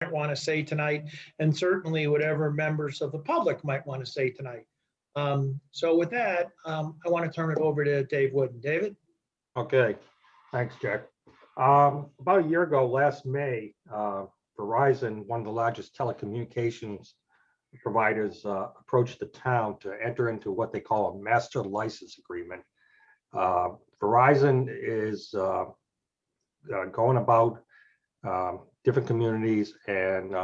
might want to say tonight, and certainly whatever members of the public might want to say tonight. So with that, I want to turn it over to Dave Wooden. David? Okay, thanks, Jack. About a year ago, last May, Verizon, one of the largest telecommunications providers, approached the town to enter into what they call a master license agreement. Verizon is going about different communities, and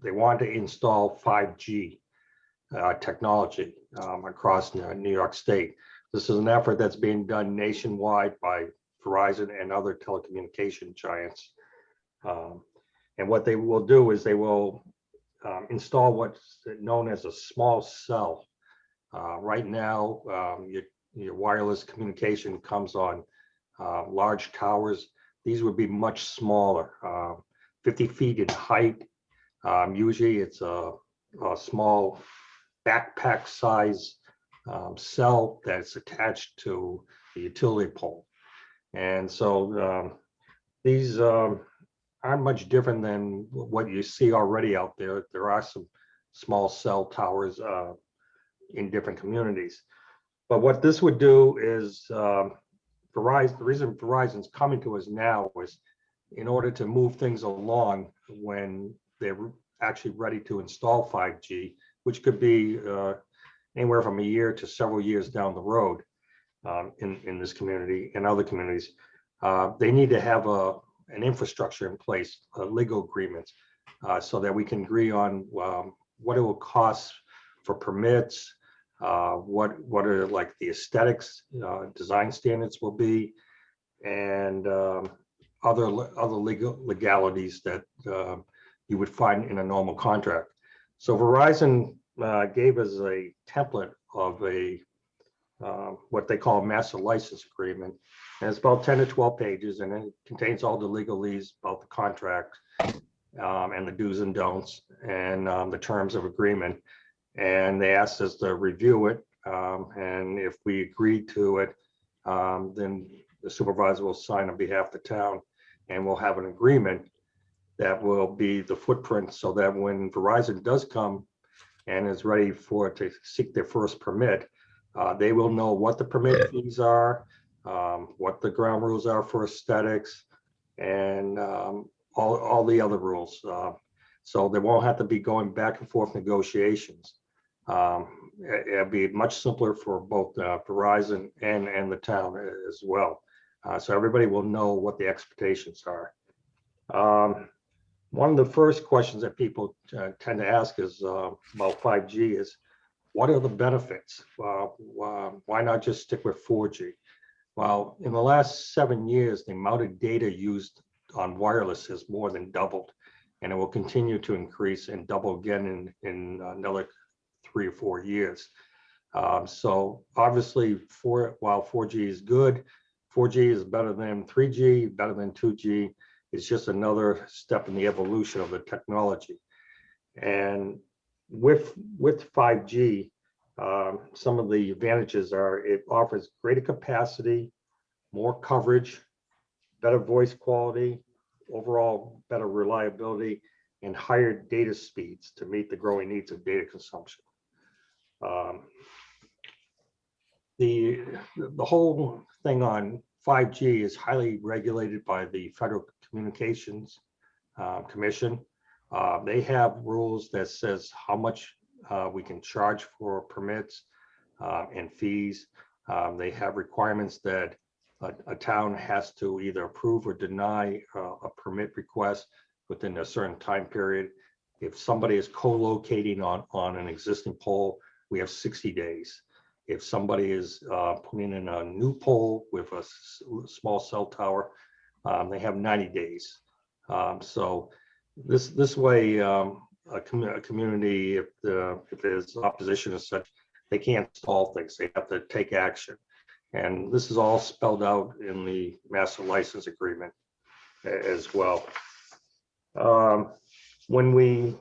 they want to install 5G technology across New York State. This is an effort that's being done nationwide by Verizon and other telecommunication giants. And what they will do is they will install what's known as a small cell. Right now, your wireless communication comes on large towers. These would be much smaller, 50 feet in height. Usually it's a small backpack size cell that's attached to the utility pole. And so these aren't much different than what you see already out there. There are some small cell towers in different communities. But what this would do is Verizon, the reason Verizon's coming to us now is in order to move things along when they're actually ready to install 5G, which could be anywhere from a year to several years down the road in this community and other communities. They need to have an infrastructure in place, legal agreements, so that we can agree on what it will cost for permits, what are like the aesthetics, design standards will be, and other legalities that you would find in a normal contract. So Verizon gave us a template of a what they call a master license agreement, and it's about 10 to 12 pages, and it contains all the legalese about the contract and the do's and don'ts and the terms of agreement. And they asked us to review it, and if we agreed to it, then the supervisor will sign on behalf of the town, and we'll have an agreement that will be the footprint, so that when Verizon does come and is ready to seek their first permit, they will know what the permit fees are, what the ground rules are for aesthetics, and all the other rules. So they won't have to be going back and forth negotiations. It'll be much simpler for both Verizon and the town as well. So everybody will know what the expectations are. One of the first questions that people tend to ask is about 5G is, what are the benefits? Why not just stick with 4G? Well, in the last 7 years, the amount of data used on wireless has more than doubled, and it will continue to increase and double again in another 3 or 4 years. So obviously, while 4G is good, 4G is better than 3G, better than 2G. It's just another step in the evolution of the technology. And with 5G, some of the advantages are it offers greater capacity, more coverage, better voice quality, overall better reliability, and higher data speeds to meet the growing needs of data consumption. The whole thing on 5G is highly regulated by the Federal Communications Commission. They have rules that says how much we can charge for permits and fees. They have requirements that a town has to either approve or deny a permit request within a certain time period. If somebody is co-locating on an existing pole, we have 60 days. If somebody is putting in a new pole with a small cell tower, they have 90 days. So this way, a community, if there's opposition as such, they can't stall things. They have to take action. And this is all spelled out in the master license agreement as well. When we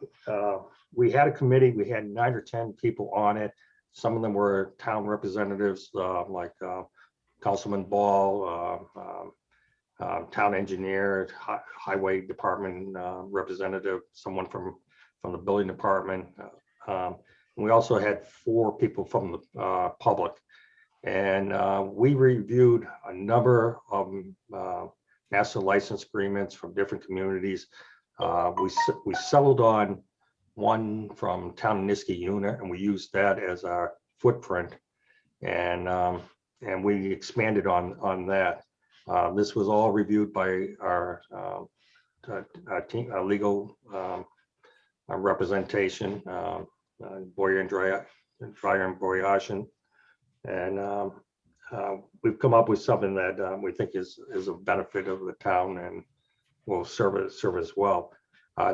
had a committee, we had 9 or 10 people on it. Some of them were town representatives like Councilman Ball, town engineer, highway department representative, someone from the building department. We also had 4 people from the public. And we reviewed a number of master license agreements from different communities. We settled on one from Town of Niski unit, and we used that as our footprint. And we expanded on that. This was all reviewed by our team, legal representation, Boyer and Dreyer and Boyashin. And we've come up with something that we think is a benefit of the town and will serve as well.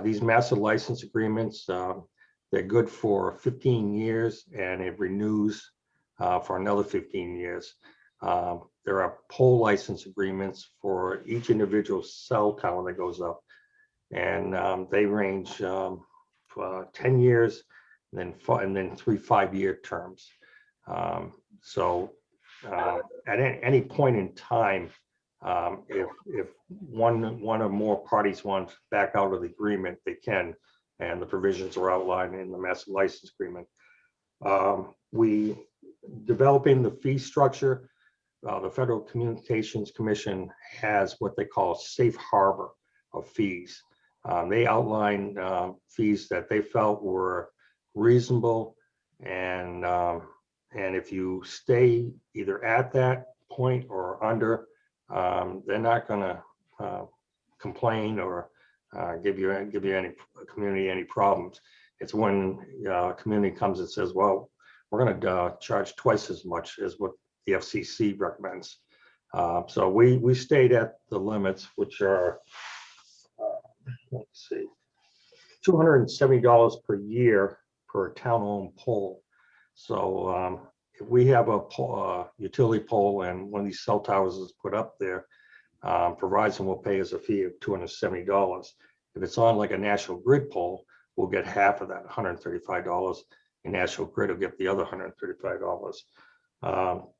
These master license agreements, they're good for 15 years, and it renews for another 15 years. There are pole license agreements for each individual cell tower that goes up, and they range for 10 years, and then 3 5-year terms. So at any point in time, if one or more parties want to back out of the agreement, they can, and the provisions are outlined in the master license agreement. We developing the fee structure. The Federal Communications Commission has what they call a safe harbor of fees. They outlined fees that they felt were reasonable, and if you stay either at that point or under, they're not going to complain or give you any community any problems. It's when a community comes and says, well, we're going to charge twice as much as what the FCC recommends. So we stayed at the limits, which are, let's see, $270 per year per town-owned pole. So if we have a utility pole and one of these cell towers is put up there, Verizon will pay us a fee of $270. If it's on like a National Grid pole, we'll get half of that, $135, and National Grid will get the other $135.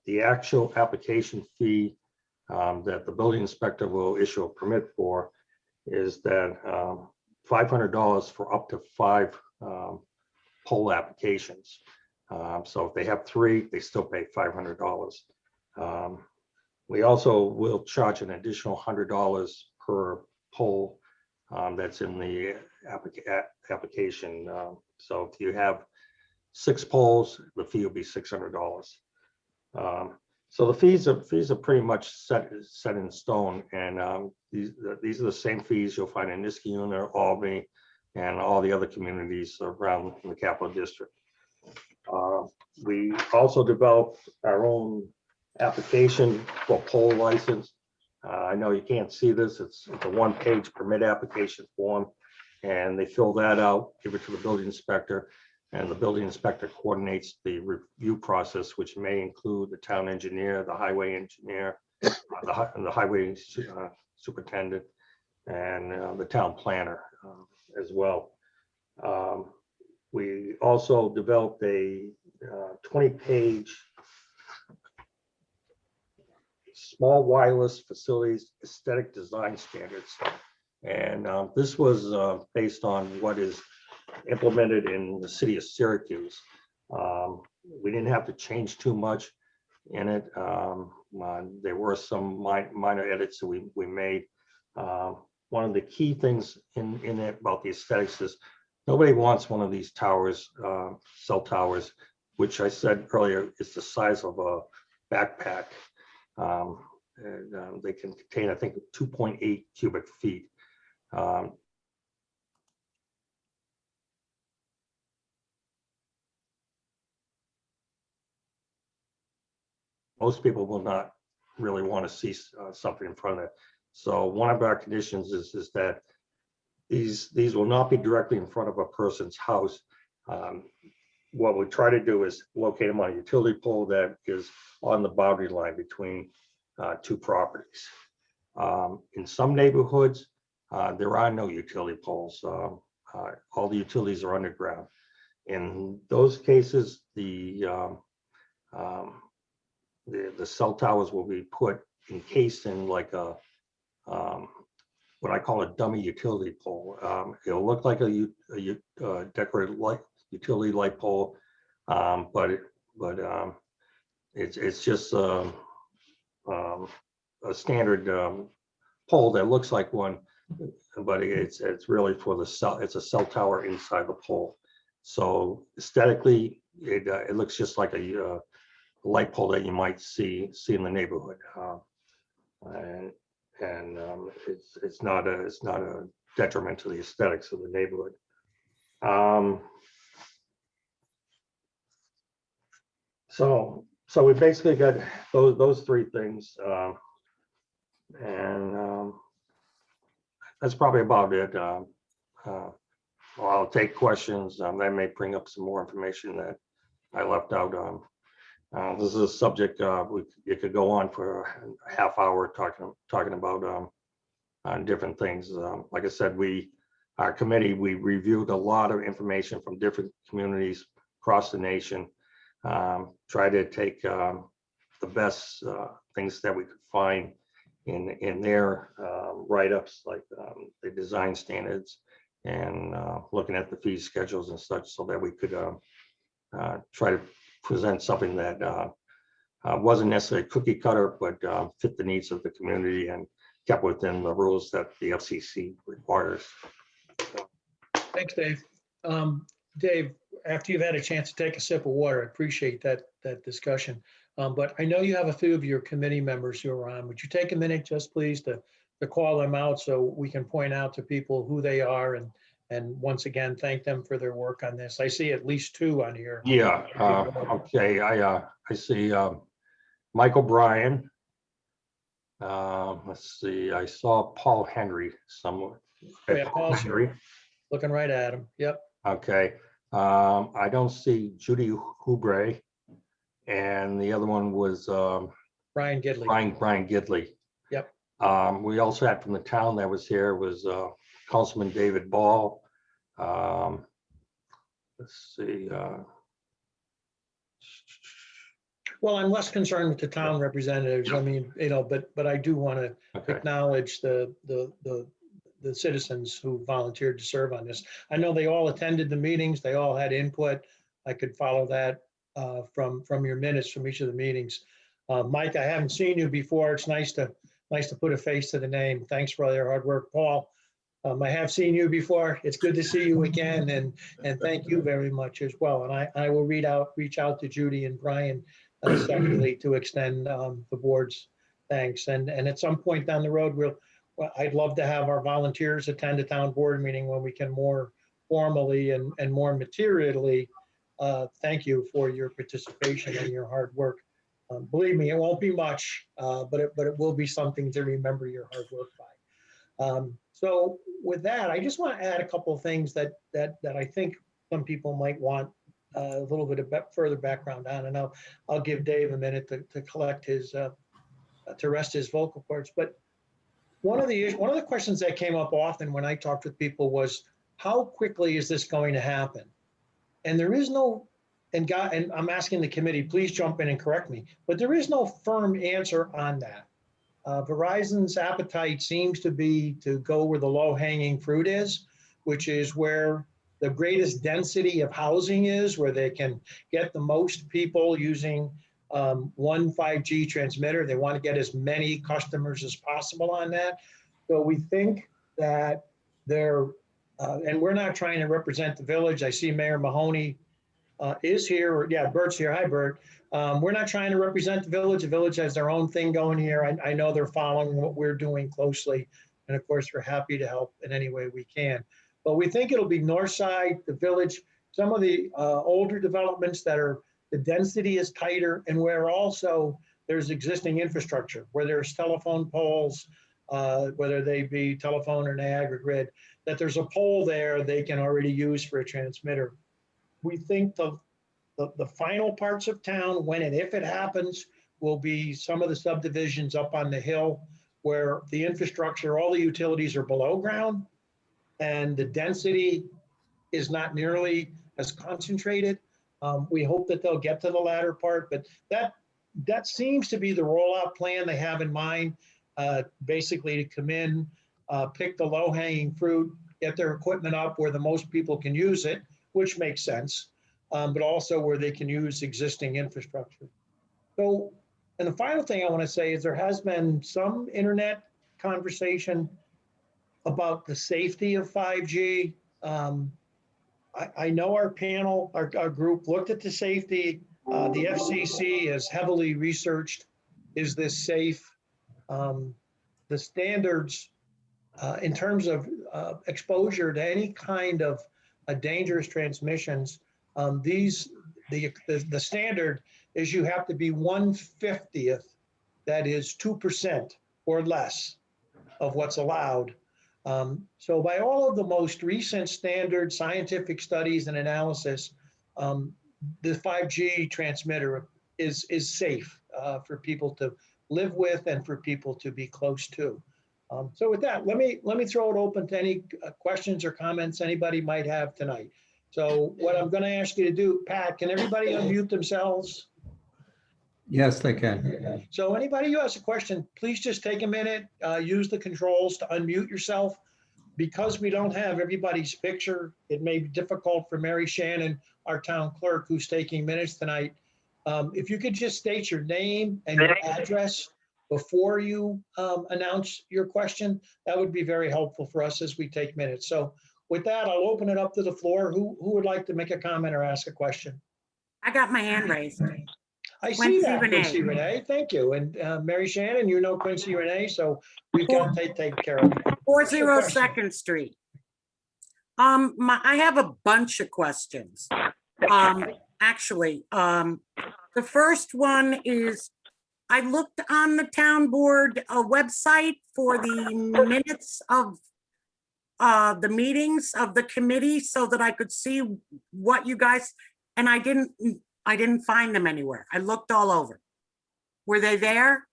The actual application fee that the building inspector will issue a permit for is that $500 for up to 5 pole applications. So if they have 3, they still pay $500. We also will charge an additional $100 per pole that's in the application. So if you have 6 poles, the fee will be $600. So the fees are pretty much set in stone, and these are the same fees you'll find in Niskayuna, Albany, and all the other communities around the Capital District. We also developed our own application for pole license. I know you can't see this. It's a 1-page permit application form, and they fill that out, give it to the building inspector, and the building inspector coordinates the review process, which may include the town engineer, the highway engineer, the highway superintendent, and the town planner as well. We also developed a 20-page small wireless facilities aesthetic design standards. And this was based on what is implemented in the city of Syracuse. We didn't have to change too much in it. There were some minor edits that we made. One of the key things in it about the aesthetics is nobody wants one of these towers, cell towers, which I said earlier is the size of a backpack. And they can contain, I think, 2.8 cubic feet. Most people will not really want to see something in front of it. So one of our conditions is that these will not be directly in front of a person's house. What we try to do is locate them on a utility pole that is on the boundary line between 2 properties. In some neighborhoods, there are no utility poles. All the utilities are underground. In those cases, the cell towers will be put encased in like a what I call a dummy utility pole. It'll look like a decorative light utility light pole, but it's just a standard pole that looks like one, but it's really for the cell. It's a cell tower inside the pole. So aesthetically, it looks just like a light pole that you might see in the neighborhood, and it's not a detriment to the aesthetics of the neighborhood. So we basically got those three things, and that's probably about it. Well, I'll take questions. That may bring up some more information that I left out. This is a subject it could go on for a half hour talking about on different things. Like I said, our committee, we reviewed a lot of information from different communities across the nation. Try to take the best things that we could find in their write-ups, like the design standards, and looking at the fee schedules and such, so that we could try to present something that wasn't necessarily cookie cutter, but fit the needs of the community and kept within the rules that the FCC requires. Thanks, Dave. Dave, after you've had a chance to take a sip of water, I appreciate that discussion. But I know you have a few of your committee members who are on. Would you take a minute just please to call them out so we can point out to people who they are, and once again, thank them for their work on this. I see at least two on here. Yeah, okay, I see Michael Bryan. Let's see, I saw Paul Henry somewhere. Oh, yeah, Paul's here. Looking right at him. Yep. Okay. I don't see Judy Hubre, and the other one was Brian Gidley. Brian Gidley. Yep. We also had from the town that was here was Councilman David Ball. Let's see. Well, I'm less concerned with the town representatives. I mean, but I do want to acknowledge the citizens who volunteered to serve on this. I know they all attended the meetings. They all had input. I could follow that from your minutes from each of the meetings. Mike, I haven't seen you before. It's nice to put a face to the name. Thanks for all your hard work. Paul, I have seen you before. It's good to see you again, and thank you very much as well. And I will reach out to Judy and Brian secondly to extend the board's thanks. And at some point down the road, I'd love to have our volunteers attend a town board meeting when we can more formally and more materially thank you for your participation and your hard work. Believe me, it won't be much, but it will be something to remember your hard work by. So with that, I just want to add a couple of things that I think some people might want a little bit of further background on, and I'll give Dave a minute to collect his to rest his vocal cords. But one of the questions that came up often when I talked with people was, how quickly is this going to happen? And there is no, and I'm asking the committee, please jump in and correct me, but there is no firm answer on that. Verizon's appetite seems to be to go where the low-hanging fruit is, which is where the greatest density of housing is, where they can get the most people using one 5G transmitter. They want to get as many customers as possible on that. So we think that and we're not trying to represent the village. I see Mayor Mahoney is here. Yeah, Bert's here. Hi, Bert. We're not trying to represent the village. The village has their own thing going here. I know they're following what we're doing closely. And of course, we're happy to help in any way we can. But we think it'll be north side, the village, some of the older developments that the density is tighter, and where also there's existing infrastructure, where there's telephone poles, whether they be telephone or Niagara grid, that there's a pole there they can already use for a transmitter. We think the final parts of town, when and if it happens, will be some of the subdivisions up on the hill where the infrastructure, all the utilities are below ground, and the density is not nearly as concentrated. We hope that they'll get to the latter part, but that seems to be the rollout plan they have in mind. basically to come in, pick the low hanging fruit, get their equipment up where the most people can use it, which makes sense, but also where they can use existing infrastructure. So, and the final thing I want to say is there has been some internet conversation about the safety of 5G. I know our panel, our group looked at the safety. The FCC has heavily researched, is this safe? The standards in terms of exposure to any kind of dangerous transmissions, the standard is you have to be 1/50th, that is 2% or less of what's allowed. So by all of the most recent standard scientific studies and analysis, the 5G transmitter is safe for people to live with and for people to be close to. So with that, let me throw it open to any questions or comments anybody might have tonight. So what I'm going to ask you to do, Pat, can everybody unmute themselves? Yes, they can. So anybody who has a question, please just take a minute, use the controls to unmute yourself. Because we don't have everybody's picture, it may be difficult for Mary Shannon, our town clerk, who's taking minutes tonight. If you could just state your name and your address before you announce your question, that would be very helpful for us as we take minutes. So with that, I'll open it up to the floor. Who would like to make a comment or ask a question? I got my hand raised. I see that, Quincy Quincy Renee. Thank you. And Mary Shannon, you know Quincy Renee, so we've got to take care of it. 402nd Street. I have a bunch of questions. Actually, the first one is, I looked on the town board website for the minutes of the meetings of the committee so that I could see what you guys, and I didn't find them anywhere. I looked all over. Were they there?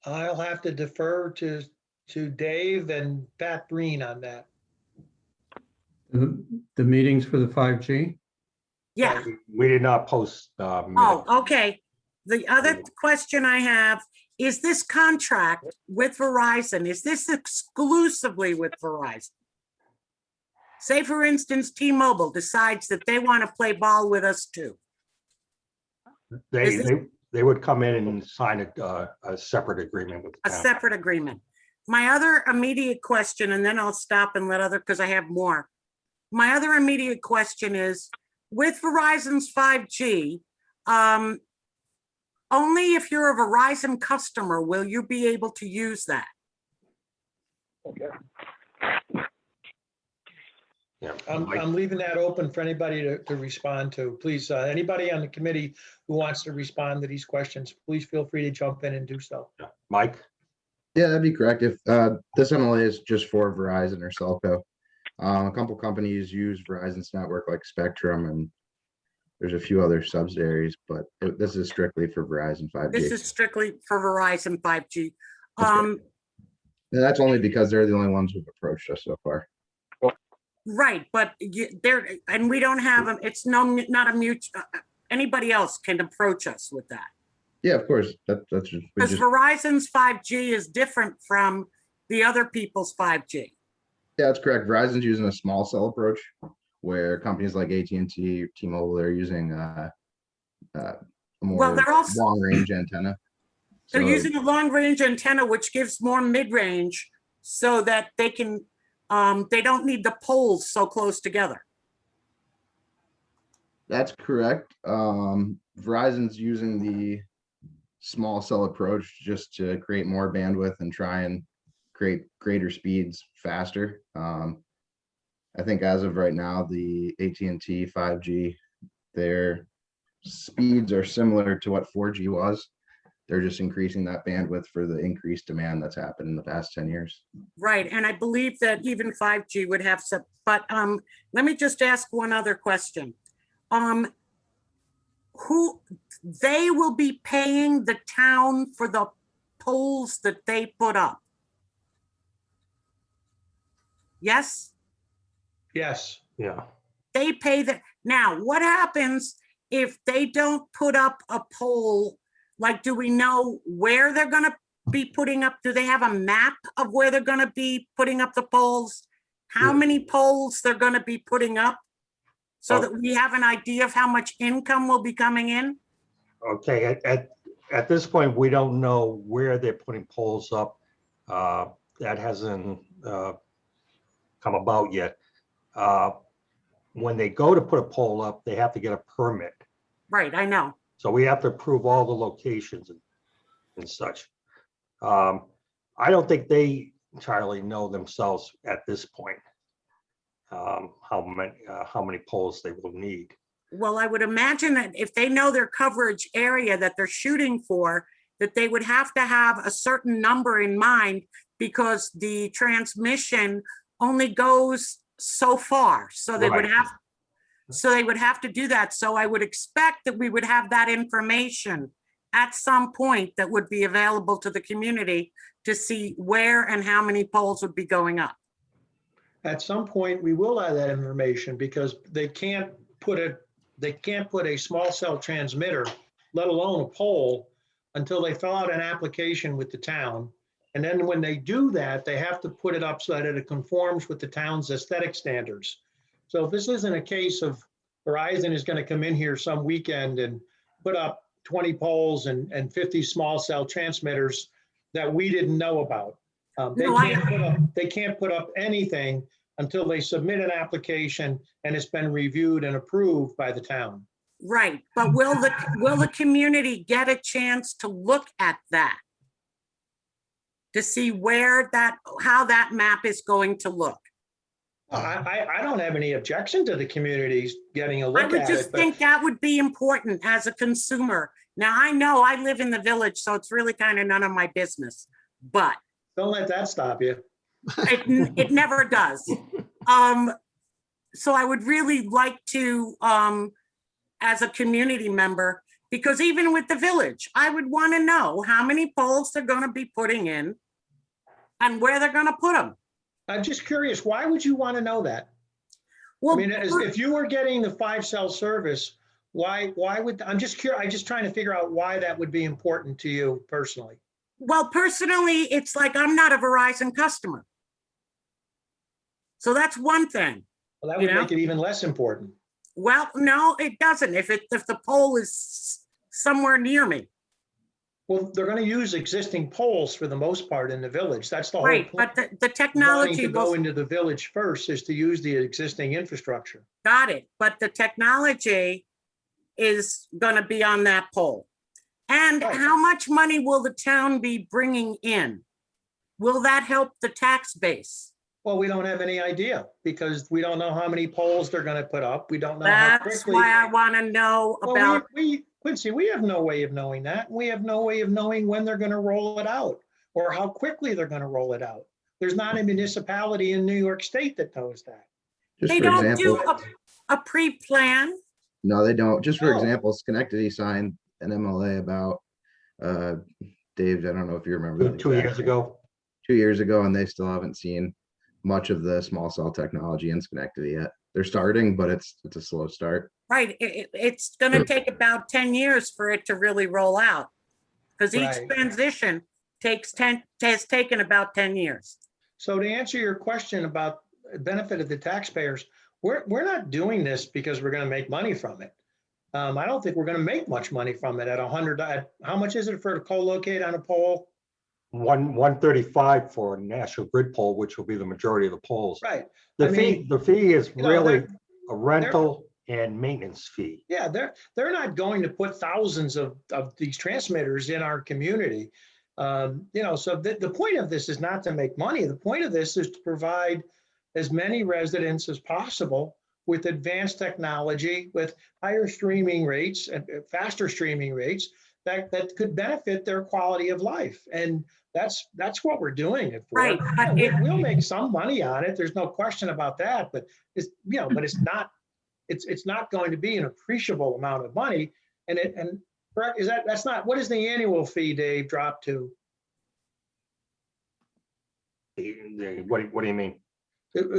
I'll have to defer to Dave and Pat Breen on that. The meetings for the 5G? Yeah. We did not post. Oh, okay. The other question I have, is this contract with Verizon, is this exclusively with Verizon? Say, for instance, T-Mobile decides that they want to play ball with us too. They would come in and sign a separate agreement with the A town. separate agreement. My other immediate question, and then I'll stop and let other, because I have more. My other immediate question is, with Verizon's 5G, only if you're a Verizon customer will you be able to use that. Okay. Yeah. I'm leaving that open for anybody to respond to. Please, anybody on the committee who wants to respond to these questions, please feel free to jump in and do so. Mike? Yeah, that'd be correct. If this MLA is just for Verizon or Cellco. A couple companies use Verizon's network like Spectrum, and there's a few other subsidiaries, but this is strictly for Verizon 5G. This is strictly for Verizon 5G. And that's only because they're the only ones who've approached us so far. Right, but and we don't have them. It's not a mutual. Anybody else can approach us with that. Yeah, of course. That's just, because Verizon's 5G is different from the other people's 5G. Yeah, that's correct. Verizon's using a small cell approach, where companies like AT&T, T-Mobile, they're using a more long-range antenna. They're using a long-range antenna, which gives more mid-range, so that they can. They don't need the poles so close together. That's correct. Verizon's using the small cell approach just to create more bandwidth and try and create greater speeds faster. I think as of right now, the AT&T 5G, their speeds are similar to what 4G was. They're just increasing that bandwidth for the increased demand that's happened in the past 10 years. Right, and I believe that even 5G would have some, but let me just ask one other question. Who, they will be paying the town for the poles that they put up? Yes? Yes. Yeah. They pay the, now what happens if they don't put up a pole? Like, do we know where they're gonna be putting up, do they have a map of where they're gonna be putting up the poles? How Yeah. many poles they're gonna be putting up? So Oh. that we have an idea of how much income will be coming in? Okay, at this point, we don't know where they're putting poles up. That hasn't come about yet. When they go to put a pole up, they have to get a permit. Right, I know. So we have to approve all the locations and such. I don't think they entirely know themselves at this point how many poles they will need. Well, I would imagine that if they know their coverage area that they're shooting for, that they would have to have a certain number in mind because the transmission only goes so far. So they would Right. have to do that. So I would expect that we would have that information at some point that would be available to the community to see where and how many poles would be going up. At some point, we will have that information because they can't put a small cell transmitter, let alone a pole, until they fill out an application with the town. And then when they do that, they have to put it up so that it conforms with the town's aesthetic standards. So if this isn't a case of Verizon is going to come in here some weekend and put up 20 poles and 50 small cell transmitters that we didn't know about. They can't put up anything until they submit an application and it's been reviewed and approved by the town. Right, but will the community get a chance to look at that? To see how that map is going to look? I don't have any objection to the communities getting a I look would at just it, but think that would be important as a consumer. Now, I know I live in the village, so it's really kind of none of my business, but don't let that stop you. it never does. So I would really like to, as a community member, because even with the village, I would want to know how many poles they're going to be putting in and where they're going to put them. I'm just curious, why would you want to know that? I Well, mean, if you were getting the 5-cell service, why would, I'm just curious, I'm just trying to figure out why that would be important to you personally. well, personally, it's like I'm not a Verizon customer. So that's one thing. Well, that You would know? make it even less important. Well, no, it doesn't. If the pole is somewhere near me. Well, they're going to use existing poles for the most part in the village. That's the whole Right, point. but the Wanting technology to go will, into the village first is to use the existing infrastructure. got it, but the technology is gonna be on that pole. And Right. how much money will the town be bringing in? Will that help the tax base? Well, we don't have any idea because we don't know how many poles they're going to put up. We don't know how That's quickly. why I wanna know Well, about, Quincy, we have no way of knowing that. We have no way of knowing when they're going to roll it out or how quickly they're going to roll it out. There's not a municipality in New York State that knows that. Just they for don't do example, a pre-plan. no, they don't. Just for No. example, Schenectady signed an MLA about, Dave, I don't know if you remember. the 2 years exact date. ago. 2 years ago, and they still haven't seen much of the small cell technology in Schenectady yet. They're starting, but it's a slow start. Right, it's gonna take about 10 years for it to really roll out. Because each Right. transition has taken about 10 years. So to answer your question about benefit of the taxpayers, we're not doing this because we're going to make money from it. I don't think we're going to make much money from it at 100. How much is it for to co-locate on a pole? 135 for a national grid pole, which will be the majority of the poles. Right. The I fee, mean, the fee is you know, really they're- a rental and maintenance fee. Yeah, they're not going to put thousands of these transmitters in our community. So the point of this is not to make money. The point of this is to provide as many residents as possible with advanced technology, with higher streaming rates and faster streaming rates that could benefit their quality of life. And that's what we're doing it for. Right, but We'll make some money on it. There's no question about that. But it's not going to be an appreciable amount of money. And correct, that's not, what is the annual fee, Dave, drop to? What do you mean?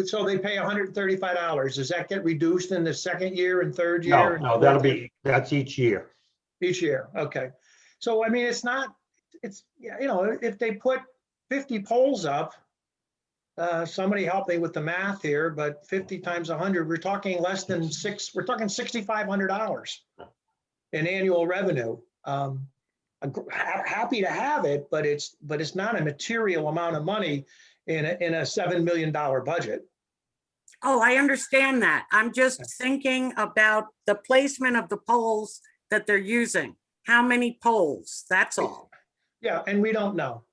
So they pay $135. Does that get reduced in the second year and third year? No, that's each year. Each year, okay. So, I mean, it's not, yeah, if they put 50 poles up, somebody help me with the math here, but 50 times 100, we're talking less than we're talking $6,500 in annual revenue. I'm happy to have it, but it's not a material amount of money in a $7 million budget. Oh, I understand that. I'm just thinking about the placement of the poles that they're using. How many poles? That's all. Yeah, and we don't know.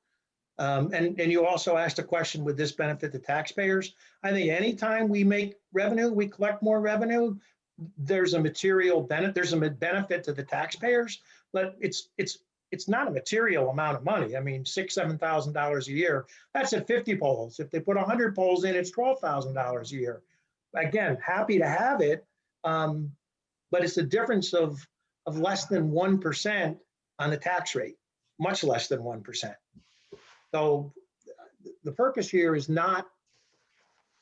And you also asked a question, would this benefit the taxpayers? I think anytime we make revenue, we collect more revenue, there's a material benefit, there's a benefit to the taxpayers, but it's not a material amount of money. I mean, $6,000, $7,000 a year, that's at 50 poles. If they put 100 poles in, it's $12,000 a year. Again, happy to have it, but it's a difference of less than 1% on the tax rate, much less than 1%. So the purpose here is not,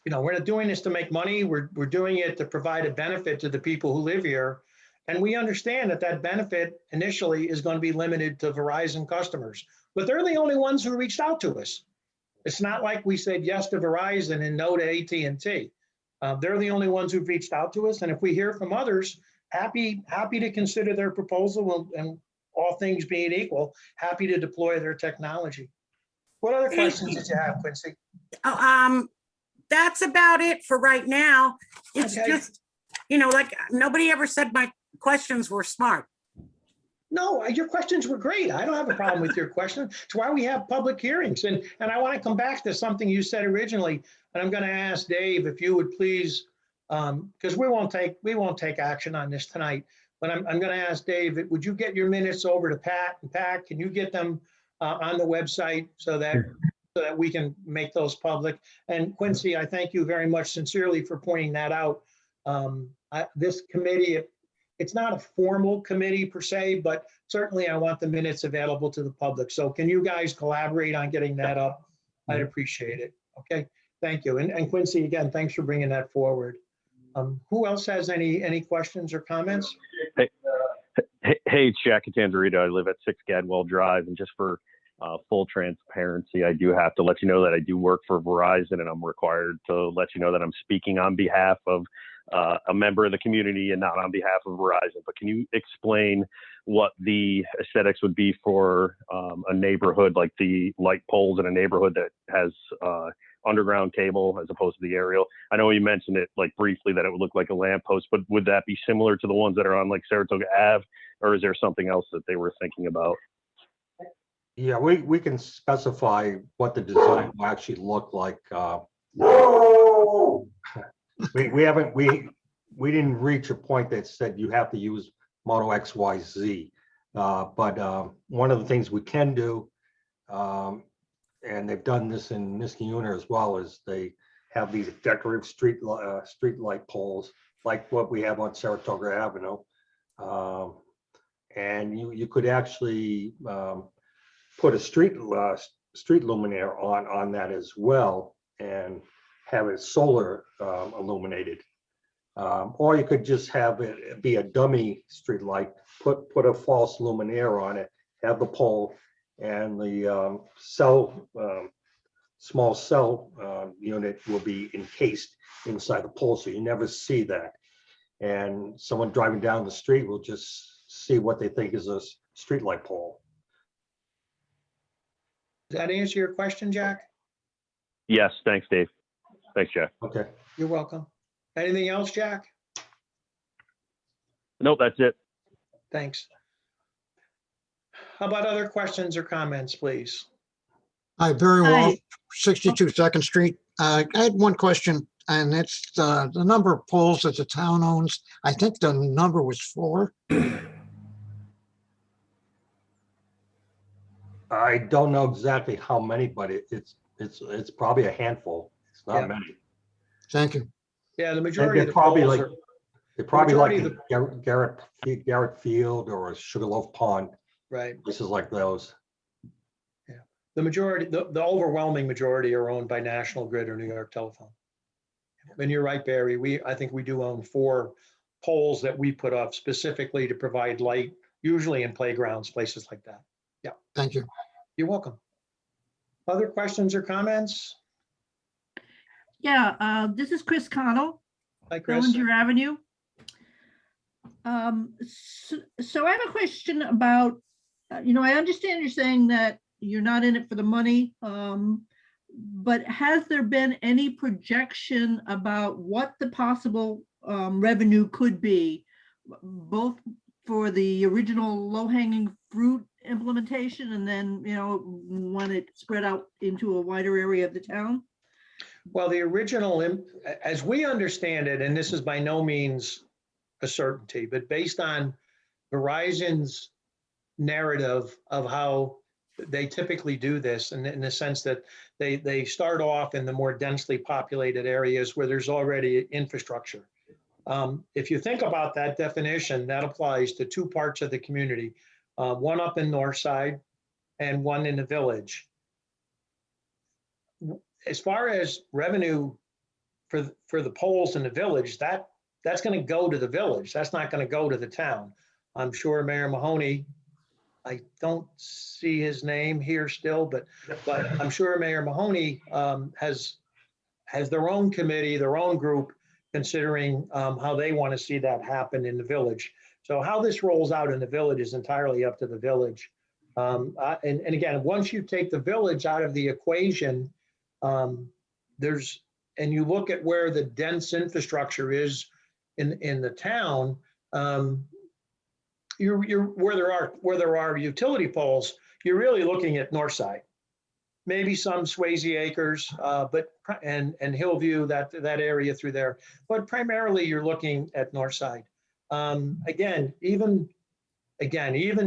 we're not doing this to make money. We're doing it to provide a benefit to the people who live here. And we understand that benefit initially is going to be limited to Verizon customers, but they're the only ones who reached out to us. It's not like we said yes to Verizon and no to AT&T. They're the only ones who've reached out to us. And if we hear from others, happy to consider their proposal, and all things being equal, happy to deploy their technology. What other questions did you have, Quincy? That's about it for right now. It's Okay. just, like nobody ever said my questions were smart. No, your questions were great. I don't have a problem with your question. It's why we have public hearings. And I want to come back to something you said originally. And I'm going to ask Dave if you would please, because we won't take action on this tonight. But I'm going to ask Dave, would you get your minutes over to Pat? And Pat, can you get them on the website so that we can make those public? And Quincy, I thank you very much sincerely for pointing that out. This committee, it's not a formal committee per se, but certainly I want the minutes available to the public. So can you guys collaborate on getting that up? I'd appreciate it. Okay, thank you. And Quincy, again, thanks for bringing that forward. Who else has any questions or comments? Hey, it's Jack Tanzarito. I live at 6 Gadwell Drive, and just for full transparency, I do have to let you know that I do work for Verizon, and I'm required to let you know that I'm speaking on behalf of a member of the community and not on behalf of Verizon. But can you explain what the aesthetics would be for a neighborhood, like the light poles in a neighborhood that has underground cable as opposed to the aerial? I know you mentioned it like briefly that it would look like a lamppost, but would that be similar to the ones that are on like Saratoga Ave, or is there something else that they were thinking about? Yeah, we can specify what the design will actually look like. We didn't reach a point that said you have to use model XYZ. But one of the things we can do, and they've done this in Niskayuna as well, is they have these decorative street light poles like what we have on Saratoga Avenue. And you could actually put a street luminaire on that as well and have it solar illuminated. Or you could just have it be a dummy street light, put a false luminaire on it, have the pole, and the small cell unit will be encased inside the pole, so you never see that. And someone driving down the street will just see what they think is a street light pole. Does that answer your question, Jack? Yes, thanks, Dave. Thanks, Jack. Okay. You're welcome. Anything else, Jack? Nope, that's it. Thanks. How about other questions or comments, please? Hi, Barry Wall, Hi. 62 Second Street. I had one question, and it's the number of poles that the town owns. I think the number was 4. I don't know exactly how many, but it's probably a handful. It's not Yeah. many. Thank you. Yeah, the majority of They're the probably polls like are, they're probably like majority in Garrett Field or Sugarloaf Pond, right. places like those. The majority, the overwhelming majority are owned by National Grid or New York Telephone. And you're right, Barry. I think we do own 4 poles that we put up specifically to provide light, usually in playgrounds, places like that. Thank you. You're welcome. Other questions or comments? Yeah, this is Chris Connell, Hi, Chris. Bellinger Avenue. So I have a question about, I understand you're saying that you're not in it for the money, but has there been any projection about what the possible revenue could be, both for the original low-hanging fruit implementation and then, when it spread out into a wider area of the town? Well, the original, as we understand it, and this is by no means a certainty, but based on Verizon's narrative of how they typically do this, and in the sense that they start off in the more densely populated areas where there's already infrastructure. If you think about that definition, that applies to two parts of the community, one up in Northside and one in the village. As far as revenue for the polls in the village, that's going to go to the village. That's not going to go to the town. I'm sure Mayor Mahoney, I don't see his name here still, but I'm sure Mayor Mahoney has their own committee, their own group, considering how they want to see that happen in the village. So how this rolls out in the village is entirely up to the village. And again, once you take the village out of the equation, and you look at where the dense infrastructure is in the town, you're where there are utility poles, you're really looking at Northside. Maybe some Swayze Acres, and Hillview, that area through there, but primarily you're looking at Northside. Again, even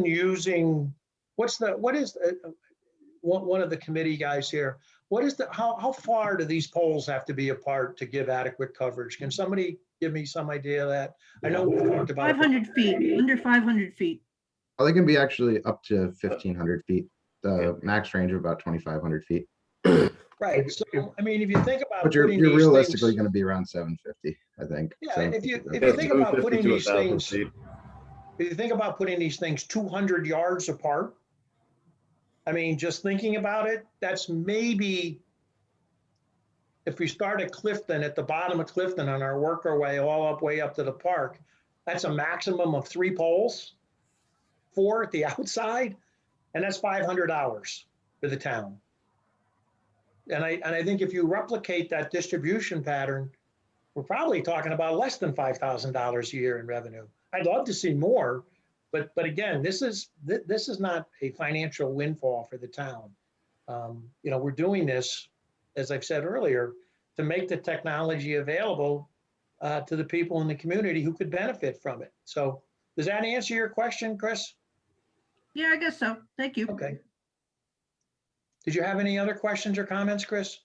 using what is one of the committee guys here? What is how far do these poles have to be apart to give adequate coverage? Can somebody give me some idea of that? I know we talked about 500 feet, under 500 feet. Oh, they can be actually up to 1,500 feet. The max range of about 2,500 feet. right. So I mean, if you think about But you're putting these realistically things, going to be around 750, I think. yeah. If you think about putting these things, if you think about putting these things 200 yards apart, I mean, just thinking about it, that's maybe, if we start at Clifton, at the bottom of Clifton on our work our way way up to the park, that's a maximum of 3 poles, 4 at the outside, and that's $500 for the town. And I think if you replicate that distribution pattern, we're probably talking about less than $5,000 a year in revenue. I'd love to see more, but again, this is not a financial windfall for the town. We're doing this, as I've said earlier, to make the technology available to the people in the community who could benefit from it. So does that answer your question, Chris? Yeah, I guess so. Thank you. Okay. Did you have any other questions or comments, Chris?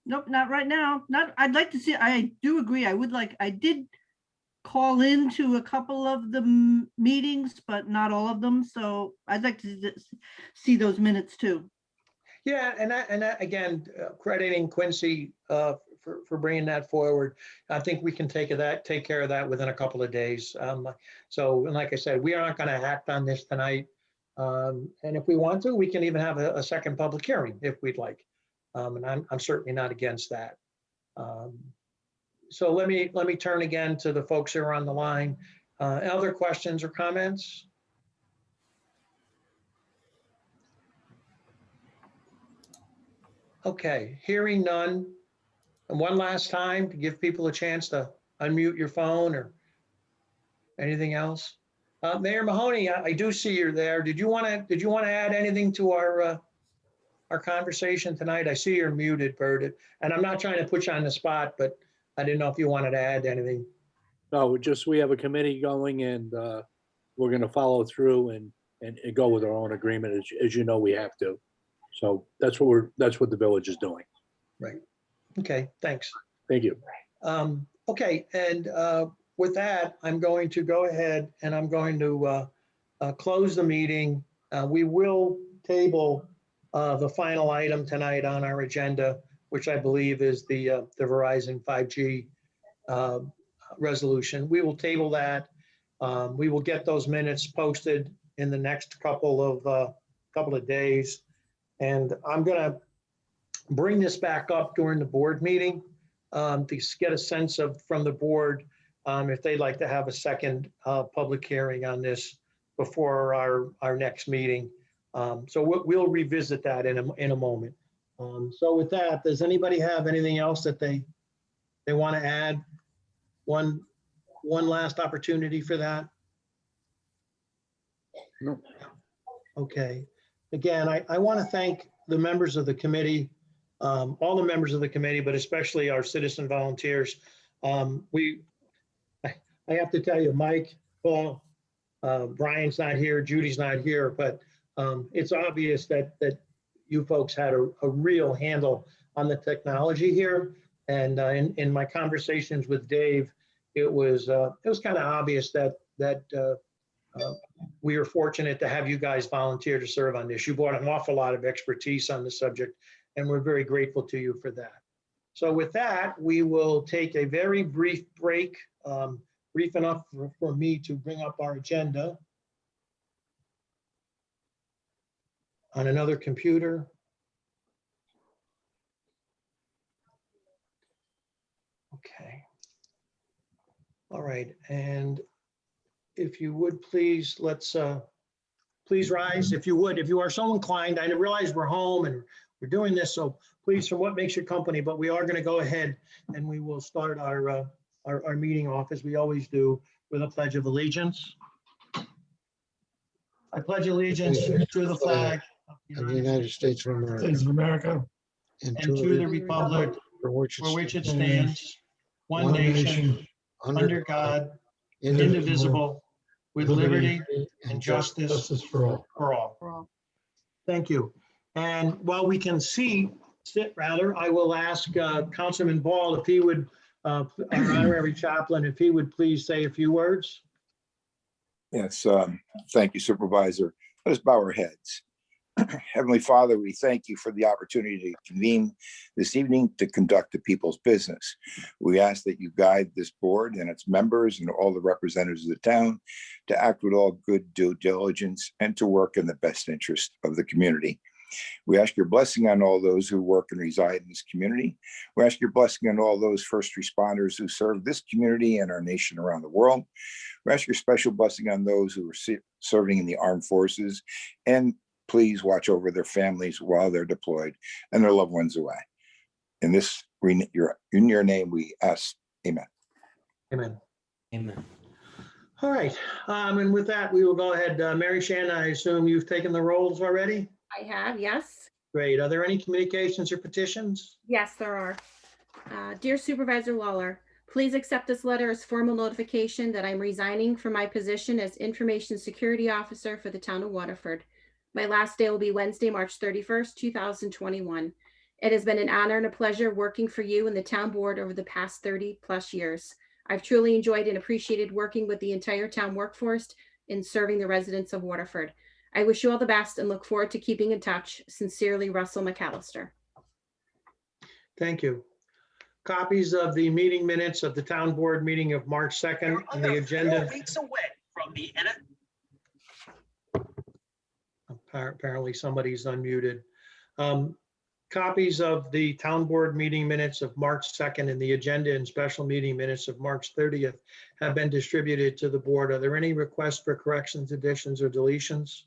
Nope, not right now. I'd like to see, I do agree. I did call into a couple of the meetings, but not all of them. So I'd like to see those minutes too. Yeah, and that again, crediting Quincy for bringing that forward. I think we can take care of that within a couple of days. So, and like I said, we aren't going to act on this tonight. And if we want to, we can even have a second public hearing if we'd like. And I'm certainly not against that. So let me turn again to the folks who are on the line. Other questions or comments? Okay, hearing none. And one last time to give people a chance to unmute your phone or anything else. Mayor Mahoney, I do see you're there. Did you want to add anything to our conversation tonight? I see you're muted, Bert, and I'm not trying to put you on the spot, but I didn't know if you wanted to add anything. No, we have a committee going and we're going to follow through and go with our own agreement, as you know we have to. So that's what the village is doing. Right. Okay, thanks. Thank you. Okay, and with that, I'm going to go ahead and I'm going to close the meeting. We will table the final item tonight on our agenda, which I believe is the Verizon 5G resolution. We will table that. We will get those minutes posted in the next couple couple of days. And I'm gonna bring this back up during the board meeting to get a sense of, from the board, if they'd like to have a second public hearing on this before our next meeting. So we'll revisit that in a moment. So with that, does anybody have anything else that they want to add? One last opportunity for that? No. Okay. Again, I want to thank the members of the committee, all the members of the committee, but especially our citizen volunteers. I have to tell you, Mike, Paul, Brian's not here, Judy's not here, but it's obvious that you folks had a real handle on the technology here. And in my conversations with Dave, it was kind of obvious that we are fortunate to have you guys volunteer to serve on this. You brought an awful lot of expertise on the subject, and we're very grateful to you for that. So with that, we will take a very brief break, brief enough for me to bring up our agenda on another computer. Okay. All right, and if you would please, please rise, if you would, if you are so inclined. I realize we're home and we're doing this, so please, from what makes your company, but we are going to go ahead and we will start our meeting off as we always do with a pledge of allegiance. I pledge allegiance to the flag of the United States of America and and to the republic for which for which it stands, one nation, under under God, indivisible, indivisible, with liberty and justice for all. Thank you. And while we can sit rather, I will ask Councilman Ball if he would, our honorary chaplain, if he would please say a few words. Yes, thank you, Supervisor. Let us bow our heads. Heavenly Father, we thank you for the opportunity to convene this evening to conduct the people's business. We ask that you guide this board and its members and all the representatives of the town to act with all good due diligence and to work in the best interest of the community. We ask your blessing on all those who work and reside in this community. We ask your blessing on all those first responders who serve this community and our nation around the world. We ask your special blessing on those who are serving in the armed forces, and please watch over their families while they're deployed and their loved ones away. In your name we ask, amen. Amen. Amen. All right, and with that, we will go ahead. Mary Shannon, I assume you've taken the rolls already? I have, yes. Great. Are there any communications or petitions? Yes, there are. Dear Supervisor Lawler, please accept this letter as formal notification that I'm resigning from my position as Information Security Officer for the town of Waterford. My last day will be Wednesday, March 31st, 2021. It has been an honor and a pleasure working for you and the town board over the past 30 plus years. I've truly enjoyed and appreciated working with the entire town workforce in serving the residents of Waterford. I wish you all the best and look forward to keeping in touch. Sincerely, Russell McAllister. Thank you. Copies of the meeting minutes of the town board meeting of March 2nd and the agenda. 4 weeks away from the end. Apparently somebody's unmuted. Copies of the town board meeting minutes of March 2nd and the agenda and special meeting minutes of March 30th have been distributed to the board. Are there any requests for corrections, additions, or deletions?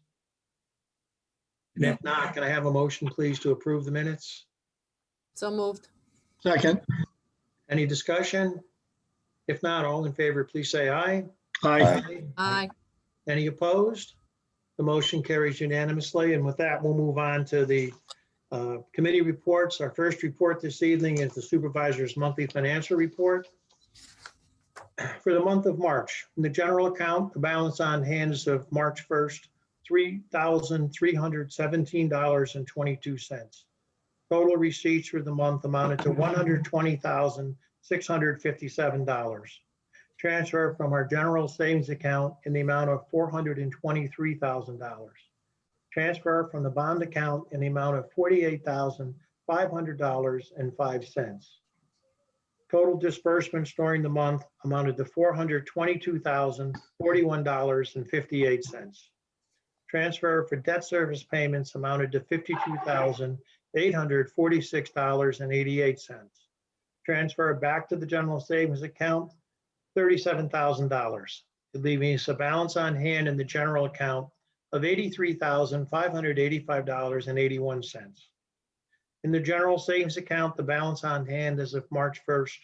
And if not, can I have a motion, please, to approve the minutes? So moved. Second. Any discussion? If not, all in favor, please say aye. Aye. Aye. Any opposed? The motion carries unanimously. And with that, we'll move on to the committee reports. Our first report this evening is the supervisor's monthly financial report. For the month of March, in the general account, the balance on hand is of March 1st, $3,317.22. Total receipts for the month amounted to $120,657. Transfer from our general savings account in the amount of $423,000. Transfer from the bond account in the amount of $48,500.05. Total disbursements during the month amounted to $422,041.58. Transfer for debt service payments amounted to $52,846.88. Transfer back to the general savings account, $37,000, leaving us a balance on hand in the general account of $83,585.81. In the general savings account, the balance on hand as of March 1st,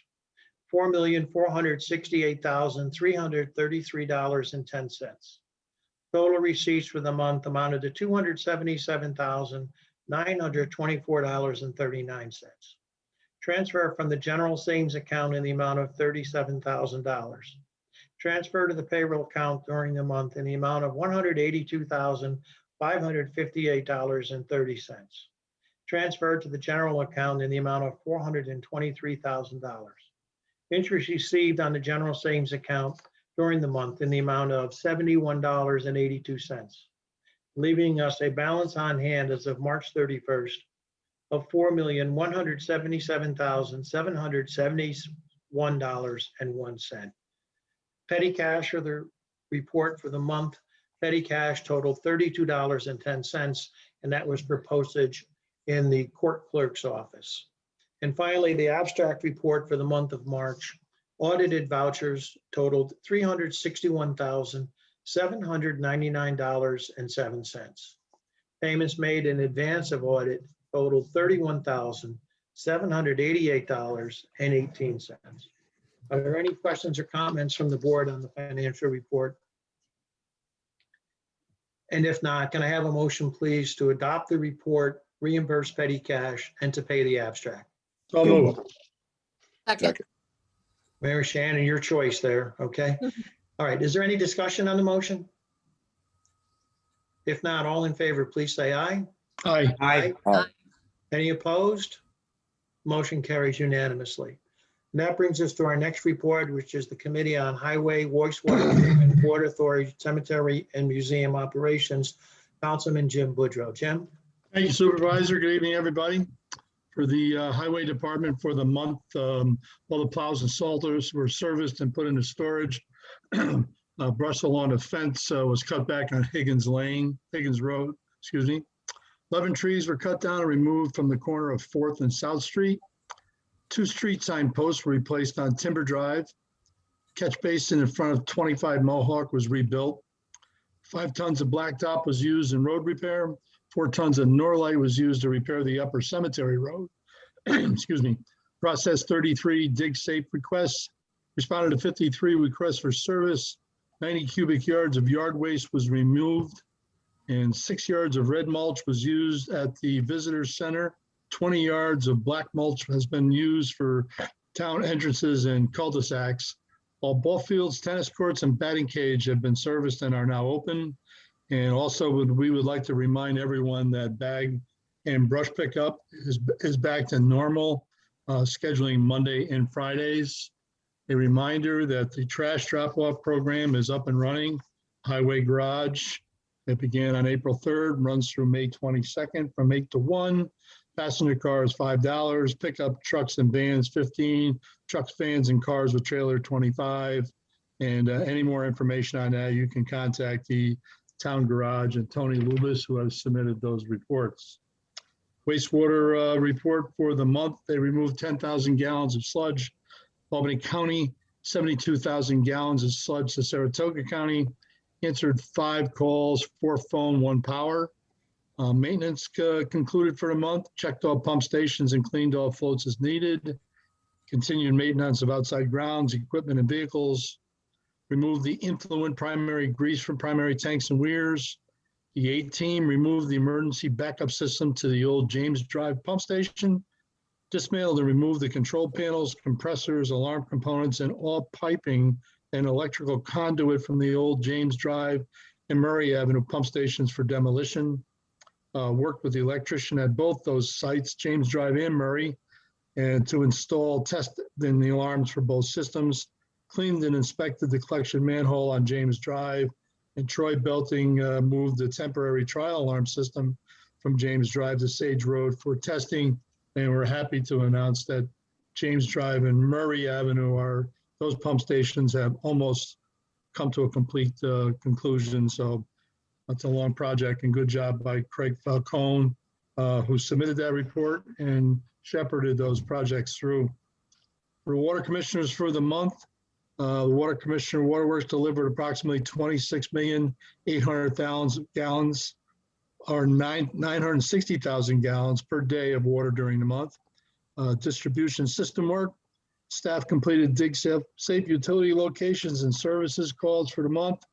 $4,468,333.10. Total receipts for the month amounted to $277,924.39. Transfer from the general savings account in the amount of $37,000. Transfer to the payroll account during the month in the amount of $182,558.30. Transfer to the general account in the amount of $423,000. Interest received on the general savings account during the month in the amount of $71.82, leaving us a balance on hand as of March 31st of $4,177,771.01. Petty cash or the report for the month, petty cash totaled $32.10, and that was for postage in the court clerk's office. And finally, the abstract report for the month of March, audited vouchers totaled $361,799.07. Payments made in advance of audit totaled $31,788.18. Are there any questions or comments from the board on the financial report? And if not, can I have a motion, please, to adopt the report, reimburse petty cash, and to pay the abstract? So moved. Second. Mary Shannon, your choice there, okay? All right, is there any discussion on the motion? If not, all in favor, please say aye. Aye. Aye. Aye. Any opposed? Motion carries unanimously. And that brings us to our next report, which is the Committee on Highway, Wastewater Treatment, Water Authority, Cemetery, and Museum Operations. Councilman Jim Boudreau. Jim? Thank you, Supervisor. Good evening, everybody. For the Highway Department for the month, all the plows and salters were serviced and put into storage. Brush along the fence was cut back on Higgins Road, excuse me. 11 trees were cut down and removed from the corner of 4th and South Street. 2 street sign posts were replaced on Timber Drive. Catch basin in front of 25 Mohawk was rebuilt. 5 tons of blacktop was used in road repair. 4 tons of Norlite was used to repair the upper cemetery road. Excuse me. Processed 33 dig safe requests. Responded to 53 requests for service. 90 cubic yards of yard waste was removed. And 6 yards of red mulch was used at the visitor center. 20 yards of black mulch has been used for town entrances and cul-de-sacs. All ball fields, tennis courts, and batting cage have been serviced and are now open. And also, we would like to remind everyone that bag and brush pickup is back to normal, scheduling Monday and Fridays. A reminder that the trash drop-off program is up and running. Highway Garage, it began on April 3rd, runs through May 22nd from 8 to 1. Passenger cars, $5. Pickup trucks and vans, $15. Trucks, vans, and cars with trailer, $25. And any more information on that, you can contact the Town Garage and Tony Lubis, who has submitted those reports. Wastewater report for the month, they removed 10,000 gallons of sludge. Albany County, 72,000 gallons of sludge to Saratoga County. Answered 5 calls, 4 phone, 1 power. Maintenance concluded for the month, checked all pump stations and cleaned all floats as needed. Continued maintenance of outside grounds, equipment, and vehicles. Removed the influent primary grease from primary tanks and weirs. The A team removed the emergency backup system to the old James Drive pump station. Dismantled and removed the control panels, compressors, alarm components, and all piping and electrical conduit from the old James Drive and Murray Avenue pump stations for demolition. Worked with the electrician at both those sites, James Drive and Murray, and to install, test in the alarms for both systems. Cleaned and inspected the collection manhole on James Drive, and Troy Belting moved the temporary trial alarm system from James Drive to Sage Road for testing. And we're happy to announce that James Drive and Murray Avenue those pump stations have almost come to a complete conclusion. So That's a long project, and good job by Craig Falcone, who submitted that report and shepherded those projects through. For water commissioners for the month, the Water Commissioner Waterworks delivered approximately 26,800,000 gallons or 960,000 gallons per day of water during the month. Distribution system work, staff completed dig safe utility locations and services calls for the month.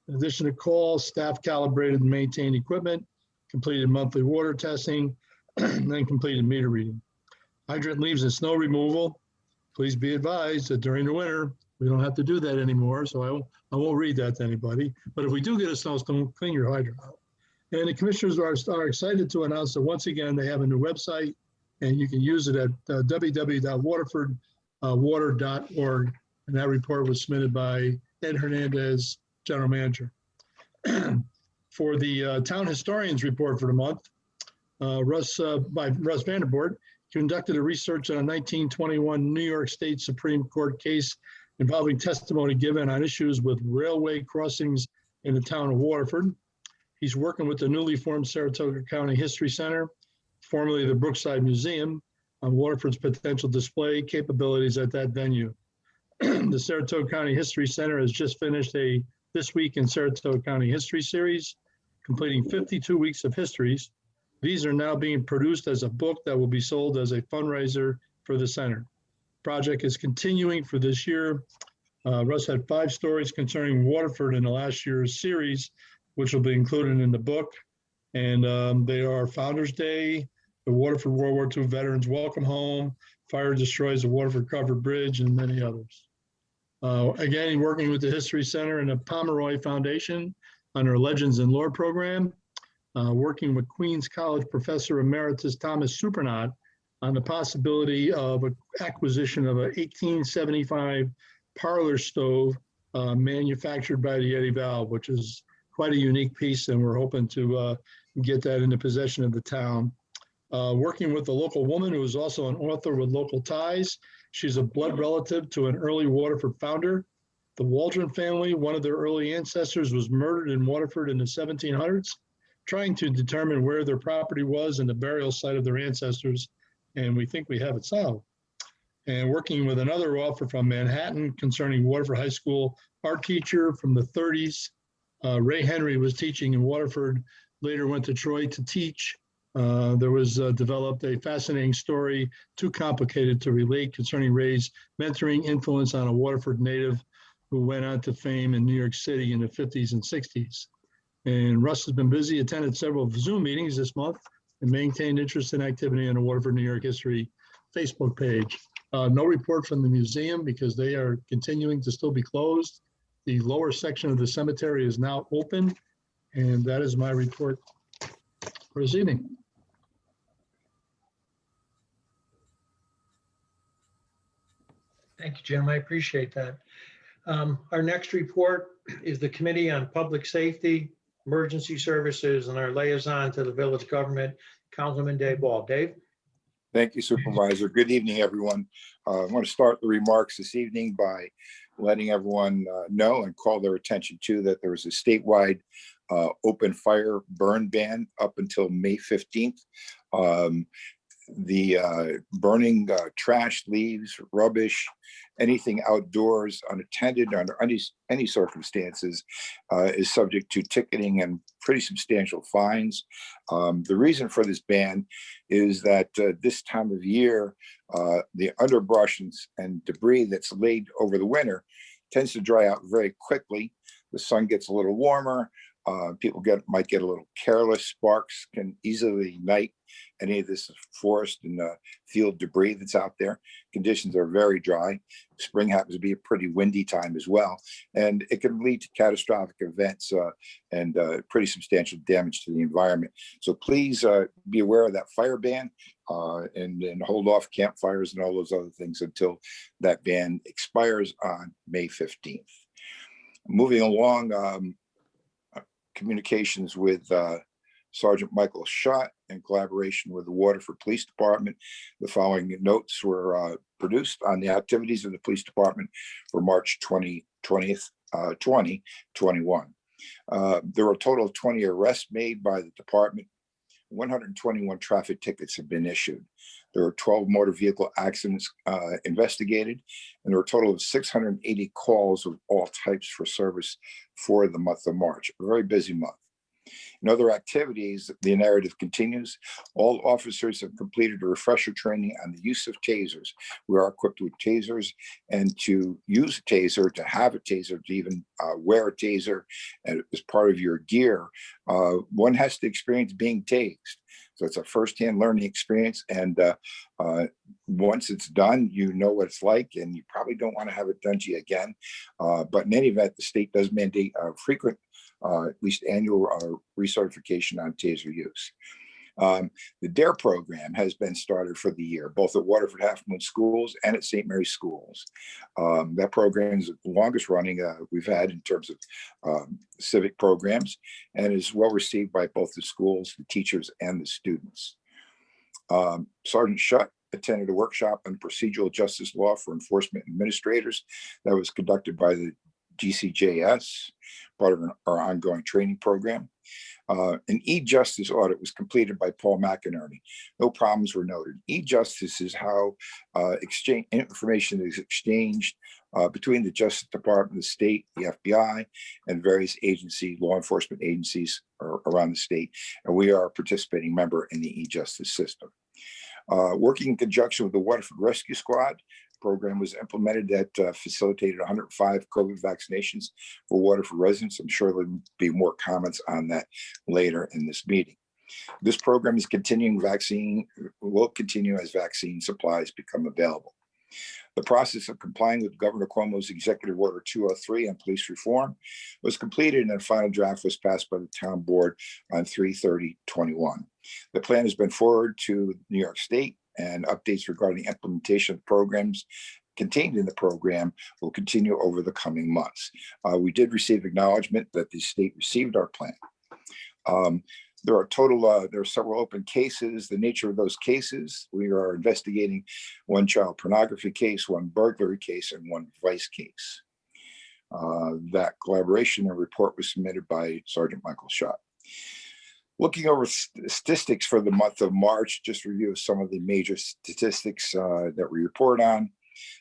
In addition to calls, staff calibrated and maintained equipment, completed monthly water testing, and then completed meter reading. Hydrant leaves and snow removal. Please be advised that during the winter, we don't have to do that anymore, so I won't read that to anybody. But if we do get a snowstorm, clean your hydrant out. And the commissioners are excited to announce that once again, they have a new website, and you can use it at www.waterfordwater.org. And that report was submitted by Ed Hernandez, General Manager. For the Town Historians Report for the month, Russ Vanderboort conducted a research on a 1921 New York State Supreme Court case involving testimony given on issues with railway crossings in the town of Waterford. He's working with the newly formed Saratoga County History Center, formerly the Brookside Museum, on Waterford's potential display capabilities at that venue. The Saratoga County History Center has just finished a This Week in Saratoga County History series, completing 52 weeks of histories. These are now being produced as a book that will be sold as a fundraiser for the center. Project is continuing for this year. Russ had 5 stories concerning Waterford in the last year's series, which will be included in the book. And they are Founders Day, the Waterford World War II Veterans Welcome Home, Fire Destroys the Waterford Covered Bridge, and many others. Again, working with the History Center and the Pomeroy Foundation on their Legends and Lore program, working with Queens College Professor Emeritus Thomas Supernaut on the possibility of an acquisition of a 1875 parlor stove manufactured by the Eddie Valve, which is quite a unique piece, and we're hoping to get that into possession of the town. Working with a local woman who is also an author with local ties. She's a blood relative to an early Waterford founder. The Waldron family, one of their early ancestors, was murdered in Waterford in the 1700s, trying to determine where their property was and the burial site of their ancestors, and we think we have it solved. And working with another author from Manhattan concerning Waterford High School art teacher from the 30s. Ray Henry was teaching in Waterford, later went to Troy to teach. There was developed a fascinating story, too complicated to relate, concerning Ray's mentoring influence on a Waterford native who went on to fame in New York City in the 50s and 60s. And Russ has been busy, attended several Zoom meetings this month, and maintained interest and activity on the Waterford New York History Facebook page. No report from the museum because they are continuing to still be closed. The lower section of the cemetery is now open, and that is my report for this evening. Thank you, Jim. I appreciate that. Our next report is the Committee on Public Safety, Emergency Services, and our liaison to the village government, Councilman Dave Ball. Dave? Thank you, Supervisor. Good evening, everyone. I want to start the remarks this evening by letting everyone know and call their attention to that there was a statewide open fire burn ban up until May 15th. The burning trash, leaves, rubbish, anything outdoors unattended under any circumstances is subject to ticketing and pretty substantial fines. The reason for this ban is that this time of year, the underbrush and debris that's laid over the winter tends to dry out very quickly. The sun gets a little warmer. People might get a little careless. Sparks can easily ignite any of this forest and field debris that's out there. Conditions are very dry. Spring happens to be a pretty windy time as well, and it can lead to catastrophic events and pretty substantial damage to the environment. So please be aware of that fire ban and hold off campfires and all those other things until that ban expires on May 15th. Moving along, communications with Sergeant Michael Schott in collaboration with the Waterford Police Department. The following notes were produced on the activities of the police department for March 2021. There were a total of 20 arrests made by the department. 121 traffic tickets have been issued. There were 12 motor vehicle accidents investigated, and there were a total of 680 calls of all types for service for the month of March. A very busy month. In other activities, the narrative continues. All officers have completed a refresher training on the use of tasers. We are equipped with tasers, and to use a taser, to have a taser, to even wear a taser as part of your gear, one has to experience being tased. So it's a firsthand learning experience. And once it's done, you know what it's like, and you probably don't want to have it done to you again. But in any event, the state does mandate frequent, at least annual recertification on taser use. The DARE program has been started for the year, both at Waterford Half Moon Schools and at St. Mary's Schools. That program is the longest running we've had in terms of civic programs, and is well received by both the schools, the teachers, and the students. Sergeant Shutt attended a workshop on procedural justice law for enforcement administrators that was conducted by the GCJS, part of our ongoing training program. An e-justice audit was completed by Paul McInerney. No problems were noted. E-justice is how information is exchanged between the Justice Department, the state, the FBI, and various agencies, law enforcement agencies around the state. And we are a participating member in the e-justice system. Working in conjunction with the Waterford Rescue Squad, program was implemented that facilitated 105 COVID vaccinations for Waterford residents. I'm sure there'll be more comments on that later in this meeting. This program is will continue as vaccine supplies become available. The process of complying with Governor Cuomo's Executive Order 203 on police reform was completed, and a final draft was passed by the town board on 3/30/21. The plan has been forwarded to New York State, and updates regarding the implementation of programs contained in the program will continue over the coming months. We did receive acknowledgement that the state received our plan. There are several open cases. The nature of those cases, we are investigating one child pornography case, one burglary case, and one vice case. That collaboration and report was submitted by Sergeant Michael Schott. Looking over statistics for the month of March, just review some of the major statistics that we report on.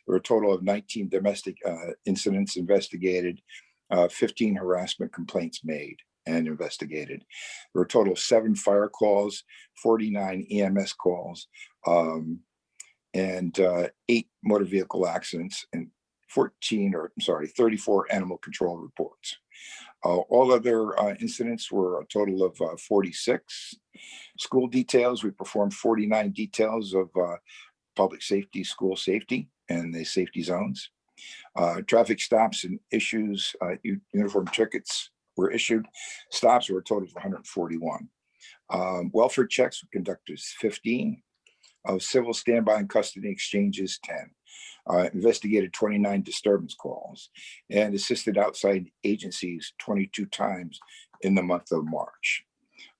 There were a total of 19 domestic incidents investigated, 15 harassment complaints made and investigated. There were a total of 7 fire calls, 49 EMS calls, and 8 motor vehicle accidents, and 34 animal control reports. All other incidents were a total of 46. School details, we performed 49 details of public safety, school safety, and the safety zones. Traffic stops and issues, uniform tickets were issued. Stops were a total of 141. Welfare checks were conducted 15. Civil standby and custody exchanges 10. Investigated 29 disturbance calls, and assisted outside agencies 22 times in the month of March.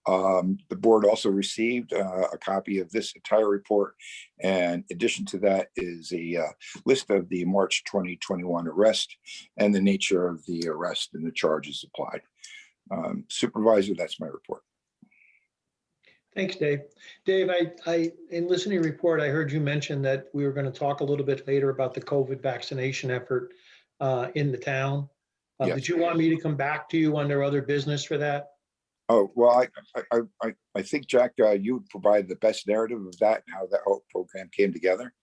The board also received a copy of this entire report, and in addition to that is a list of the March 2021 arrest and the nature of the arrest and the charges applied. Supervisor, that's my report. Thanks, Dave. Dave, in listening to your report, I heard you mention that we were going to talk a little bit later about the COVID vaccination effort in the town. Yes. Did you want me to come back to you under other business for that? Oh, well, I think, Jack, you would provide the best narrative of that and how that whole program came together.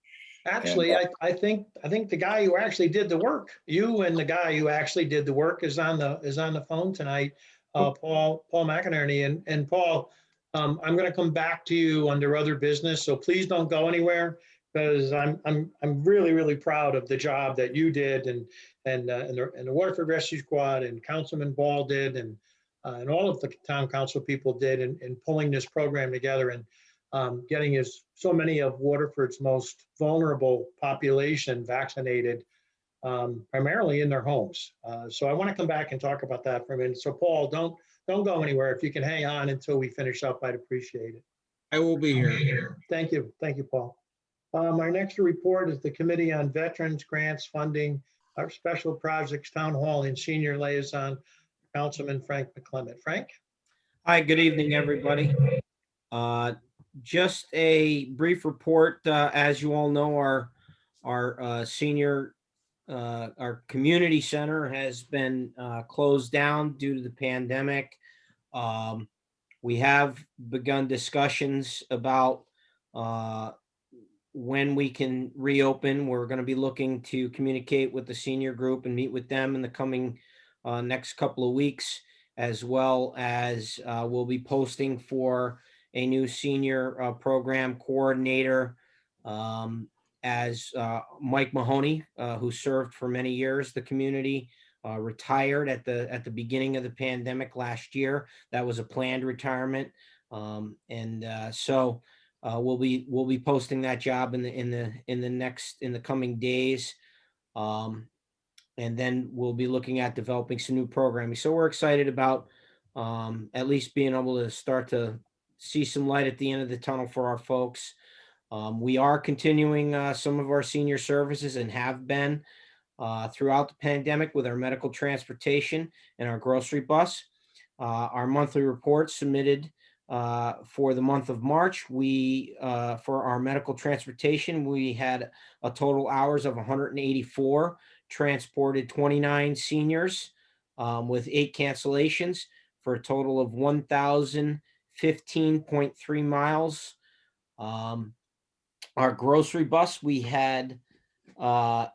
Actually, I think the guy who actually did the work, you and the guy who actually did the work is on the phone tonight, Paul McInerney. And Paul, I'm going to come back to you under other business, so please don't go anywhere, because I'm really, really proud of the job that you did and the Waterford Rescue Squad and Councilman Ball did and all of the town council people did in pulling this program together and getting so many of Waterford's most vulnerable population vaccinated, primarily in their homes. So I want to come back and talk about that for a minute. So Paul, don't go anywhere. If you can hang on until we finish up, I'd appreciate it. I will be here. Thank you, Paul. Our next report is the Committee on Veterans Grants Funding, our Special Projects Town Hall and Senior Liaison. Councilman Frank McClement. Frank? Hi, good evening, everybody. Just a brief report. As you all know, our senior, our community center has been closed down due to the pandemic. We have begun discussions about when we can reopen. We're going to be looking to communicate with the senior group and meet with them in the coming next couple of weeks, as well as we'll be posting for a new senior program coordinator, as Mike Mahoney, who served for many years the community, retired at the beginning of the pandemic last year. That was a planned retirement, so we'll be posting that job in the coming days. And then we'll be looking at developing some new programming. So we're excited about at least being able to start to see some light at the end of the tunnel for our folks. We are continuing some of our senior services and have been throughout the pandemic with our medical transportation and our grocery bus. Our monthly reports submitted for the month of March, we for our medical transportation, we had a total hours of 184, transported 29 seniors with 8 cancellations for a total of 1,015.3 miles. Our grocery bus, we had well,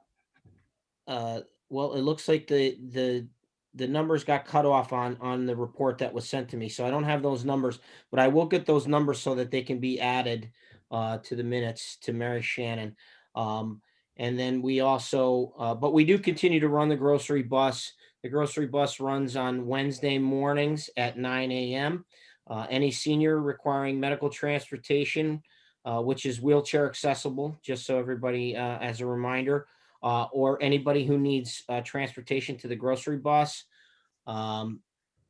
it looks like the numbers got cut off on the report that was sent to me. So I don't have those numbers, but I will get those numbers so that they can be added to the minutes to Mary Shannon. And then we also, but we do continue to run the grocery bus. The grocery bus runs on Wednesday mornings at 9 a.m. Any senior requiring medical transportation, which is wheelchair accessible, just so everybody, as a reminder, or anybody who needs transportation to the grocery bus,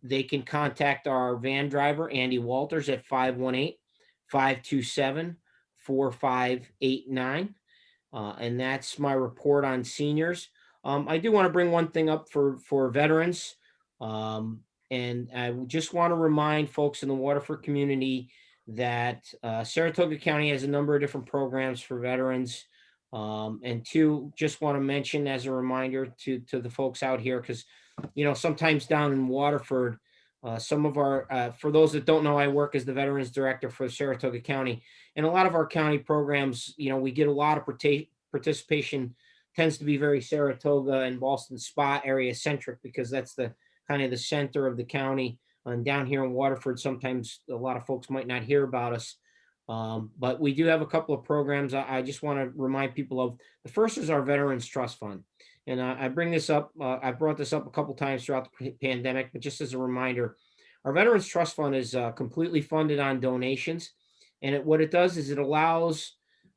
they can contact our van driver, Andy Walters, at 518-527-4589. And that's my report on seniors. I do want to bring one thing up for veterans. And I just want to remind folks in the Waterford community that Saratoga County has a number of different programs for veterans. And two, just want to mention as a reminder to the folks out here, because, sometimes down in Waterford, some of our, for those that don't know, I work as the Veterans Director for Saratoga County. And a lot of our county programs, we get a lot of participation, tends to be very Saratoga and Ballston Spa area centric, because that's the kind of the center of the county. And down here in Waterford, sometimes a lot of folks might not hear about us. But we do have a couple of programs I just want to remind people of. The first is our Veterans Trust Fund. And I bring this up, I brought this up a couple times throughout the pandemic, but just as a reminder, our Veterans Trust Fund is completely funded on donations. And what it does is it allows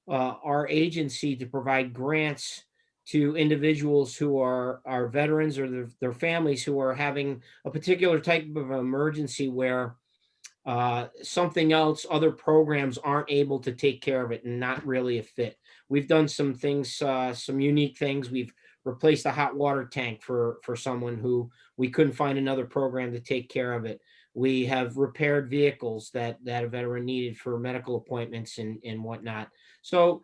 our agency to provide grants to individuals who are veterans or their families who are having a particular type of emergency where something else, other programs aren't able to take care of it and not really a fit. We've done some things, some unique things. We've replaced a hot water tank for someone who we couldn't find another program to take care of it. We have repaired vehicles that a veteran needed for medical appointments and whatnot. So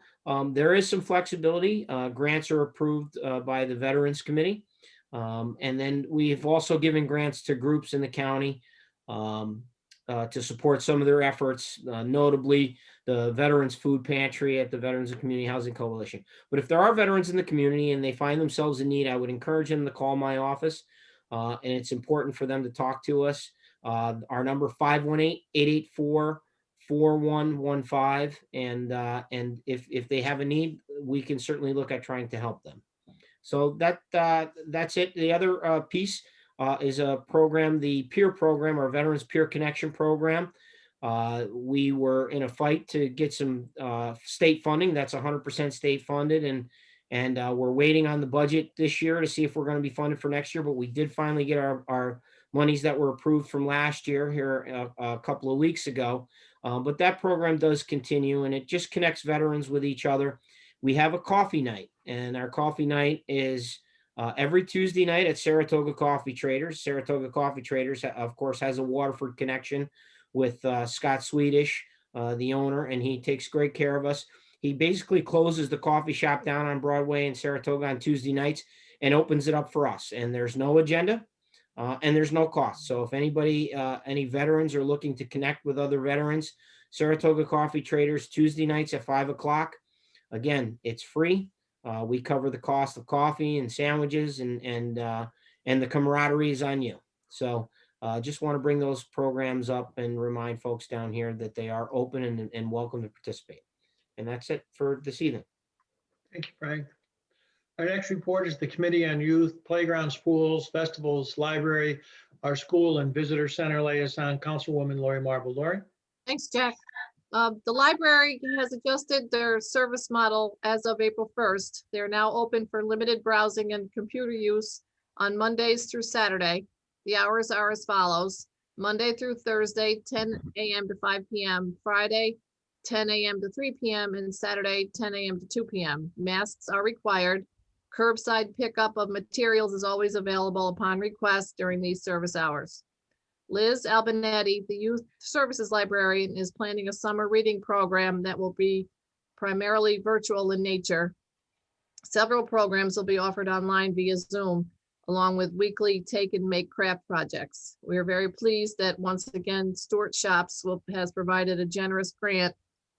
there is some flexibility. Grants are approved by the Veterans Committee. And then we've also given grants to groups in the county to support some of their efforts, notably the Veterans Food Pantry at the Veterans and Community Housing Coalition. But if there are veterans in the community and they find themselves in need, I would encourage them to call my office. And it's important for them to talk to us. Our number 518-884-4115. And if they have a need, we can certainly look at trying to help them. So that's it. The other piece is a program, the peer program, our Veterans Peer Connection program. We were in a fight to get some state funding. That's 100% state funded. And we're waiting on the budget this year to see if we're going to be funded for next year. But we did finally get our monies that were approved from last year here a couple of weeks ago. But that program does continue, and it just connects veterans with each other. We have a coffee night, and our coffee night is every Tuesday night at Saratoga Coffee Traders. Saratoga Coffee Traders, of course, has a Waterford connection with Scott Swedish, the owner, and he takes great care of us. He basically closes the coffee shop down on Broadway in Saratoga on Tuesday nights and opens it up for us. And there's no agenda and there's no cost. So if anybody, any veterans are looking to connect with other veterans, Saratoga Coffee Traders, Tuesday nights at 5 o'clock. Again, it's free. We cover the cost of coffee and sandwiches, and the camaraderie is on you. So just want to bring those programs up and remind folks down here that they are open and welcome to participate. And that's it for this evening. Thank you, Frank. Our next report is the Committee on Youth, Playgrounds, Schools, Festivals, Library, our School and Visitor Center Liaison, Councilwoman Lori Marble. Lori? Thanks, Jack. The library has adjusted their service model as of April 1st. They're now open for limited browsing and computer use on Mondays through Saturday. The hours are as follows: Monday through Thursday, 10 a.m. to 5 p.m., Friday, 10 a.m. to 3 p.m., and Saturday, 10 a.m. to 2 p.m. Masks are required. Curbside pickup of materials is always available upon request during these service hours. Liz Albinetti, the Youth Services Librarian, is planning a summer reading program that will be primarily virtual in nature. Several programs will be offered online via Zoom, along with weekly take and make craft projects. We are very pleased that once again, Stewart Shops has provided a generous grant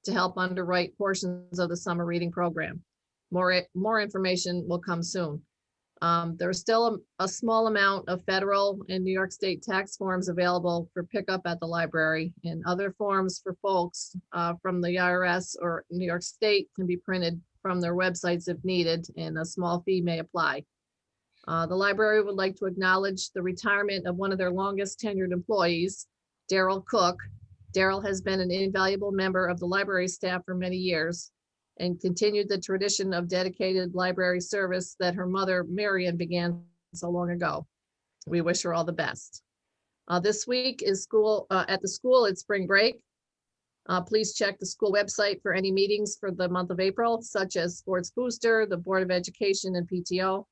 to help underwrite portions of the summer reading program. More information will come soon. There's still a small amount of federal and New York State tax forms available for pickup at the library, and other forms for folks from the IRS or New York State can be printed from their websites if needed, and a small fee may apply. The library would like to acknowledge the retirement of one of their longest tenured employees, Daryl Cook. Daryl has been an invaluable member of the library staff for many years and continued the tradition of dedicated library service that her mother, Marion, began so long ago. We wish her all the best. This week is school at the school. It's spring break. Please check the school website for any meetings for the month of April, such as Sports Booster, the Board of Education, and PTO.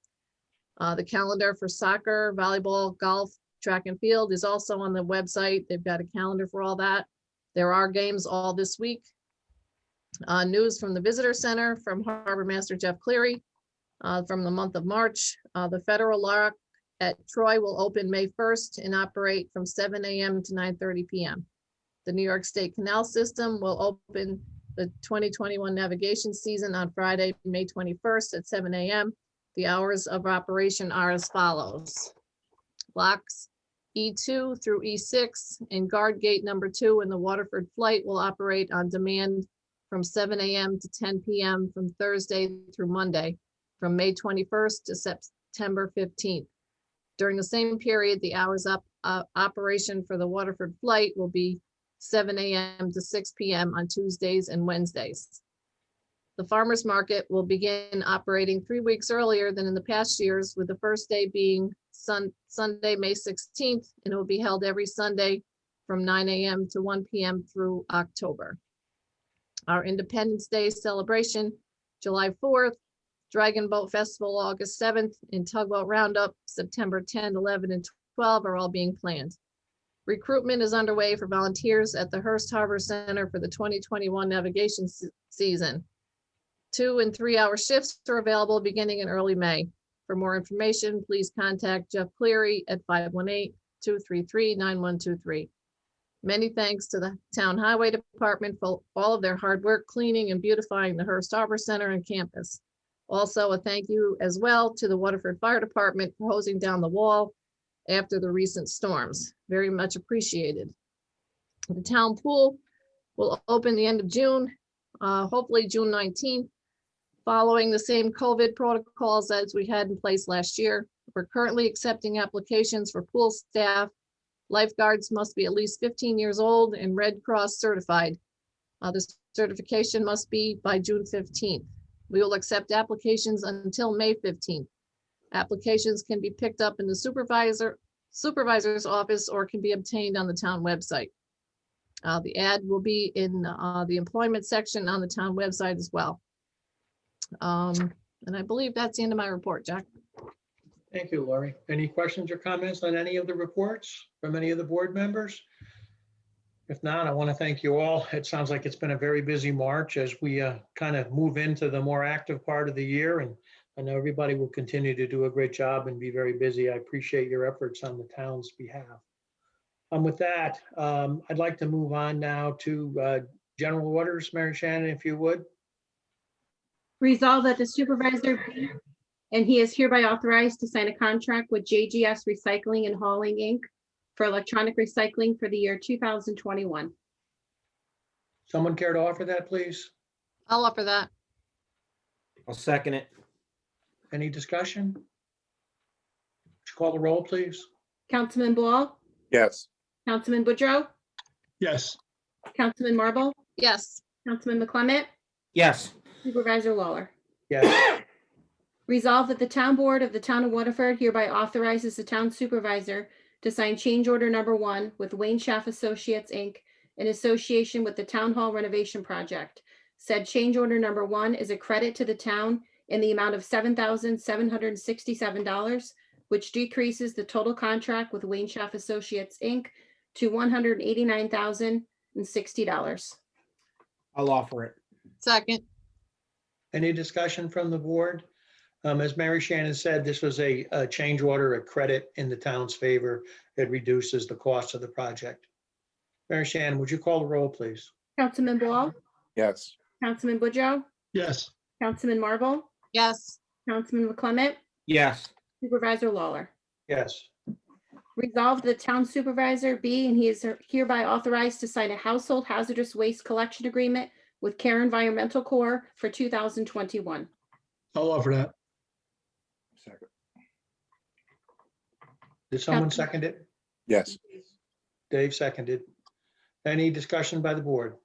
The calendar for soccer, volleyball, golf, track and field is also on the website. They've got a calendar for all that. There are games all this week. News from the Visitor Center from Harbor Master Jeff Cleary from the month of March. The Federal Lock at Troy will open May 1st and operate from 7 a.m. to 9:30 p.m. The New York State Canal System will open the 2021 navigation season on Friday, May 21st at 7 a.m. The hours of operation are as follows. Locks E2 through E6 and guard gate number 2 in the Waterford flight will operate on demand from 7 a.m. to 10 p.m. from Thursday through Monday, from May 21st to September 15th. During the same period, the hours operation for the Waterford flight will be 7 a.m. to 6 p.m. on Tuesdays and Wednesdays. The farmers market will begin operating 3 weeks earlier than in the past years, with the first day being Sunday, May 16th, and it will be held every Sunday from 9 a.m. to 1 p.m. through October. Our Independence Day celebration, July 4th, Dragon Boat Festival, August 7th, and Tugboat Roundup, September 10, 11, and 12 are all being planned. Recruitment is underway for volunteers at the Hearst Harbor Center for the 2021 navigation season. 2 and 3 hour shifts are available beginning in early May. For more information, please contact Jeff Cleary at 518-233-9123. Many thanks to the Town Highway Department for all of their hard work cleaning and beautifying the Hearst Harbor Center and campus. Also, a thank you as well to the Waterford Fire Department for hosing down the wall after the recent storms. Very much appreciated. The town pool will open the end of June, hopefully June 19th, following the same COVID protocols as we had in place last year. We're currently accepting applications for pool staff. Lifeguards must be at least 15 years old and Red Cross certified. The certification must be by June 15th. We will accept applications until May 15th. Applications can be picked up in the supervisor's office or can be obtained on the town website. The ad will be in the employment section on the town website as well. And I believe that's the end of my report, Jack. Thank you, Lori. Any questions or comments on any of the reports from any of the board members? If not, I want to thank you all. It sounds like it's been a very busy March as we kind of move into the more active part of the year. And I know everybody will continue to do a great job and be very busy. I appreciate your efforts on the town's behalf. With that, I'd like to move on now to general orders. Mary Shannon, if you would. Resolve that the supervisor be, and he is hereby authorized to sign a contract with JGS Recycling and Hauling, Inc. for electronic recycling for the year 2021. Someone care to offer that, please? I'll offer that. I'll second it. Any discussion? Would you call the roll, please? Councilman Ball, Yes. Councilman Boudreau, Yes. Councilman Marble, Yes. Councilman McClement, Yes. Supervisor Lawler. Yes. Resolved that the town board of the town of Waterford hereby authorizes the town supervisor to sign change order number 1 with Wayne Schaff Associates, Inc. in association with the town hall renovation project. Said change order number 1 is a credit to the town in the amount of $7,767, which decreases the total contract with Wayne Schaff Associates, Inc. to $189,060. I'll offer it. Second. Any discussion from the board? As Mary Shannon said, this was a change order, a credit in the town's favor. It reduces the cost of the project. Mary Shannon, would you call the roll, please? Councilman Ball, Yes. Councilman Boudreau, Yes. Councilman Marble, Yes. Councilman McClement, Yes. Supervisor Lawler. Yes. Resolved the town supervisor be and he is hereby authorized to sign a household hazardous waste collection agreement with Care Environmental Corps for 2021. I'll offer that. Second. Did someone second it? Yes. Dave seconded. Any discussion by the board?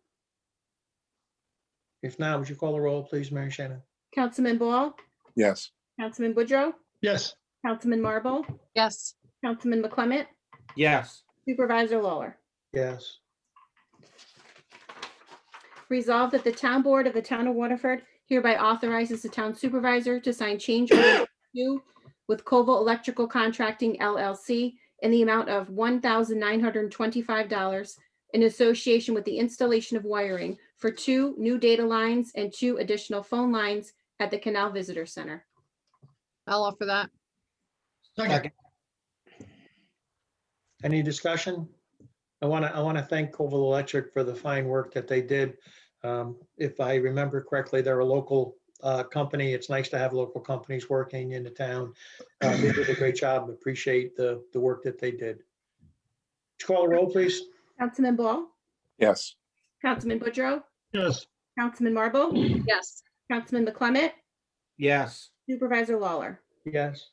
If not, would you call the roll, please, Mary Shannon? Councilman Ball, Yes. Councilman Boudreau, Yes. Councilman Marble, Yes. Councilman McClement, Yes. Supervisor Lawler. Yes. Resolved that the town board of the town of Waterford hereby authorizes the town supervisor to sign change order 2 with Koval Electrical Contracting LLC in the amount of $1,925 in association with the installation of wiring for 2 new data lines and 2 additional phone lines at the Canal Visitor Center. I'll offer that. Second. Any discussion? I want to thank Koval Electric for the fine work that they did. If I remember correctly, they're a local company. It's nice to have local companies working in the town. They did a great job. Appreciate the work that they did. Would you call the roll, please? Councilman Ball, Yes. Councilman Boudreau, Yes. Councilman Marble, Yes. Councilman McClement, Yes. Supervisor Lawler. Yes.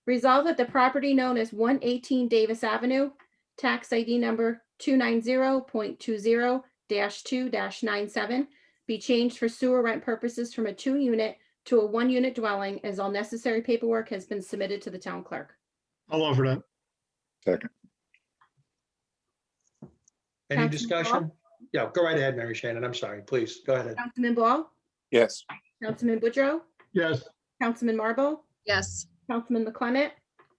Resolved that the property known as 118 Davis Avenue, tax ID number 290.20-2-97, be changed for sewer rent purposes from a 2-unit to a 1-unit dwelling as all necessary paperwork has been submitted to the town clerk. I'll offer that. Second. Any Councilman discussion? Yeah, go right ahead, Mary Shannon. I'm sorry. Please, go ahead. Councilman Ball, Yes. Councilman Boudreau, Yes. Councilman Marble, Yes. Councilman McClement,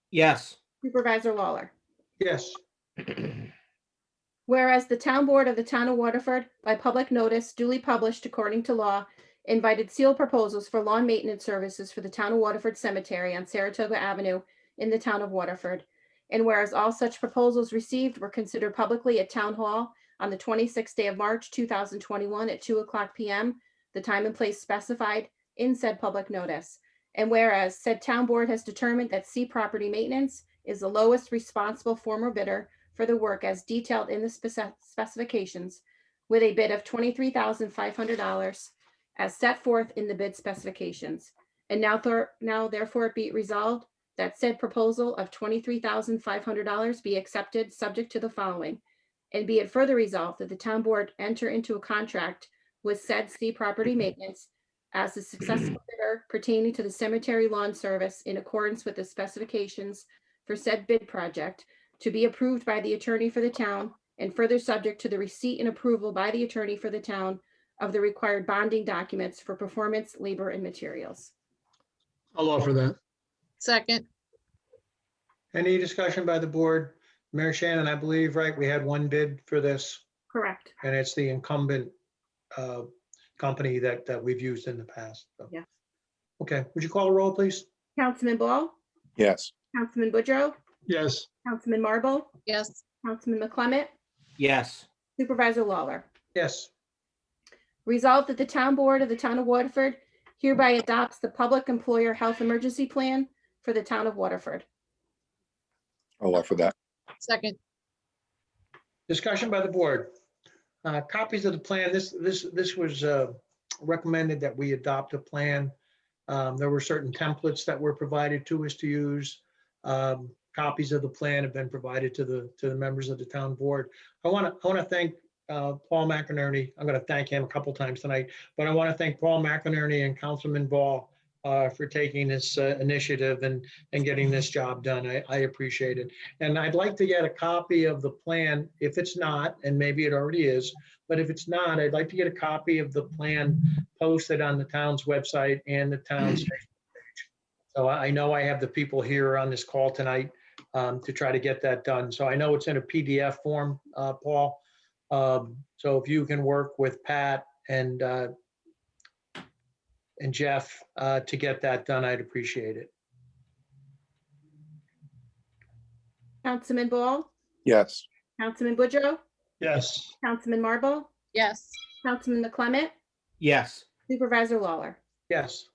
Yes. Supervisor Lawler. Yes. Whereas the town board of the town of Waterford, by public notice duly published according to law, invited sealed proposals for lawn maintenance services for the town of Waterford Cemetery on Saratoga Avenue in the town of Waterford. And whereas all such proposals received were considered publicly at Town Hall on the 26th day of March, 2021 at 2:00 p.m., the time and place specified in said public notice. And whereas said town board has determined that C Property Maintenance is the lowest responsible former bidder for the work as detailed in the specifications with a bid of $23,500 as set forth in the bid specifications. And now therefore be it resolved that said proposal of $23,500 be accepted subject to the following. And be it further resolved that the town board enter into a contract with said C Property Maintenance as the successful bidder pertaining to the cemetery lawn service in accordance with the specifications for said bid project to be approved by the attorney for the town and further subject to the receipt and approval by the attorney for the town of the required bonding documents for performance, labor, and materials. I'll offer that. Second. Any discussion by the board? Mary Shannon, I believe, right, we had one bid for this, Correct. and it's the incumbent company that we've used in the past. So, Yes. okay, would you call the roll, please? Councilman Ball, Yes. Councilman Boudreaux, Yes. Councilman Marble, yes, Councilman McClement, Yes. Supervisor Lawler. Yes. Resolved that the town board of the town of Waterford hereby adopts the public employer health emergency plan for the town of Waterford. I'll offer that. second, Discussion by the board. Copies of the plan, this was recommended that we adopt a plan. There were certain templates that were provided to us to use. Copies of the plan have been provided to the members of the town board. I want to thank Paul McInerney. I'm going to thank him a couple times tonight, but I want to thank Paul McInerney and Councilman Ball for taking this initiative and getting this job done. I appreciate it. And I'd like to get a copy of the plan, if it's not, and maybe it already is, but if it's not, I'd like to get a copy of the plan posted on the town's website and the town's Facebook page. So I know I have the people here on this call tonight to try to get that done. So I know it's in a PDF form, Paul. So if you can work with Pat and Jeff to get that done, I'd appreciate it. Councilman Ball, Yes. Councilman Boudreaux, Yes. Councilman Marble, yes, Councilman McClement, Yes. Supervisor Lawler. Yes.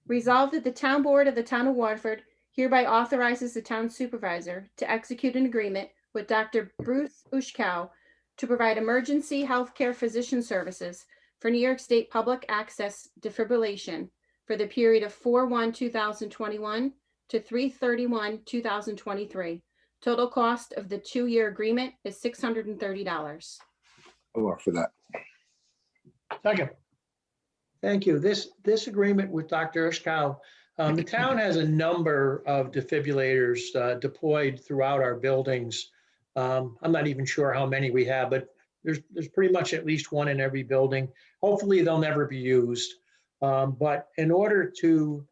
Resolved that the town board of the town of Waterford hereby authorizes the town supervisor to execute an agreement with Dr. Bruce Ushkow to provide emergency healthcare physician services for New York State public access defibrillation for the period of 4/1/2021 to 3/31/2023. Total cost of the 2-year agreement is $630. I'll offer that. Second. Thank you. This agreement with Dr. Ushkow, the town has a number of defibrillators deployed throughout our buildings. I'm not even sure how many we have, but there's pretty much at least one in every building. Hopefully they'll never be used. But in order to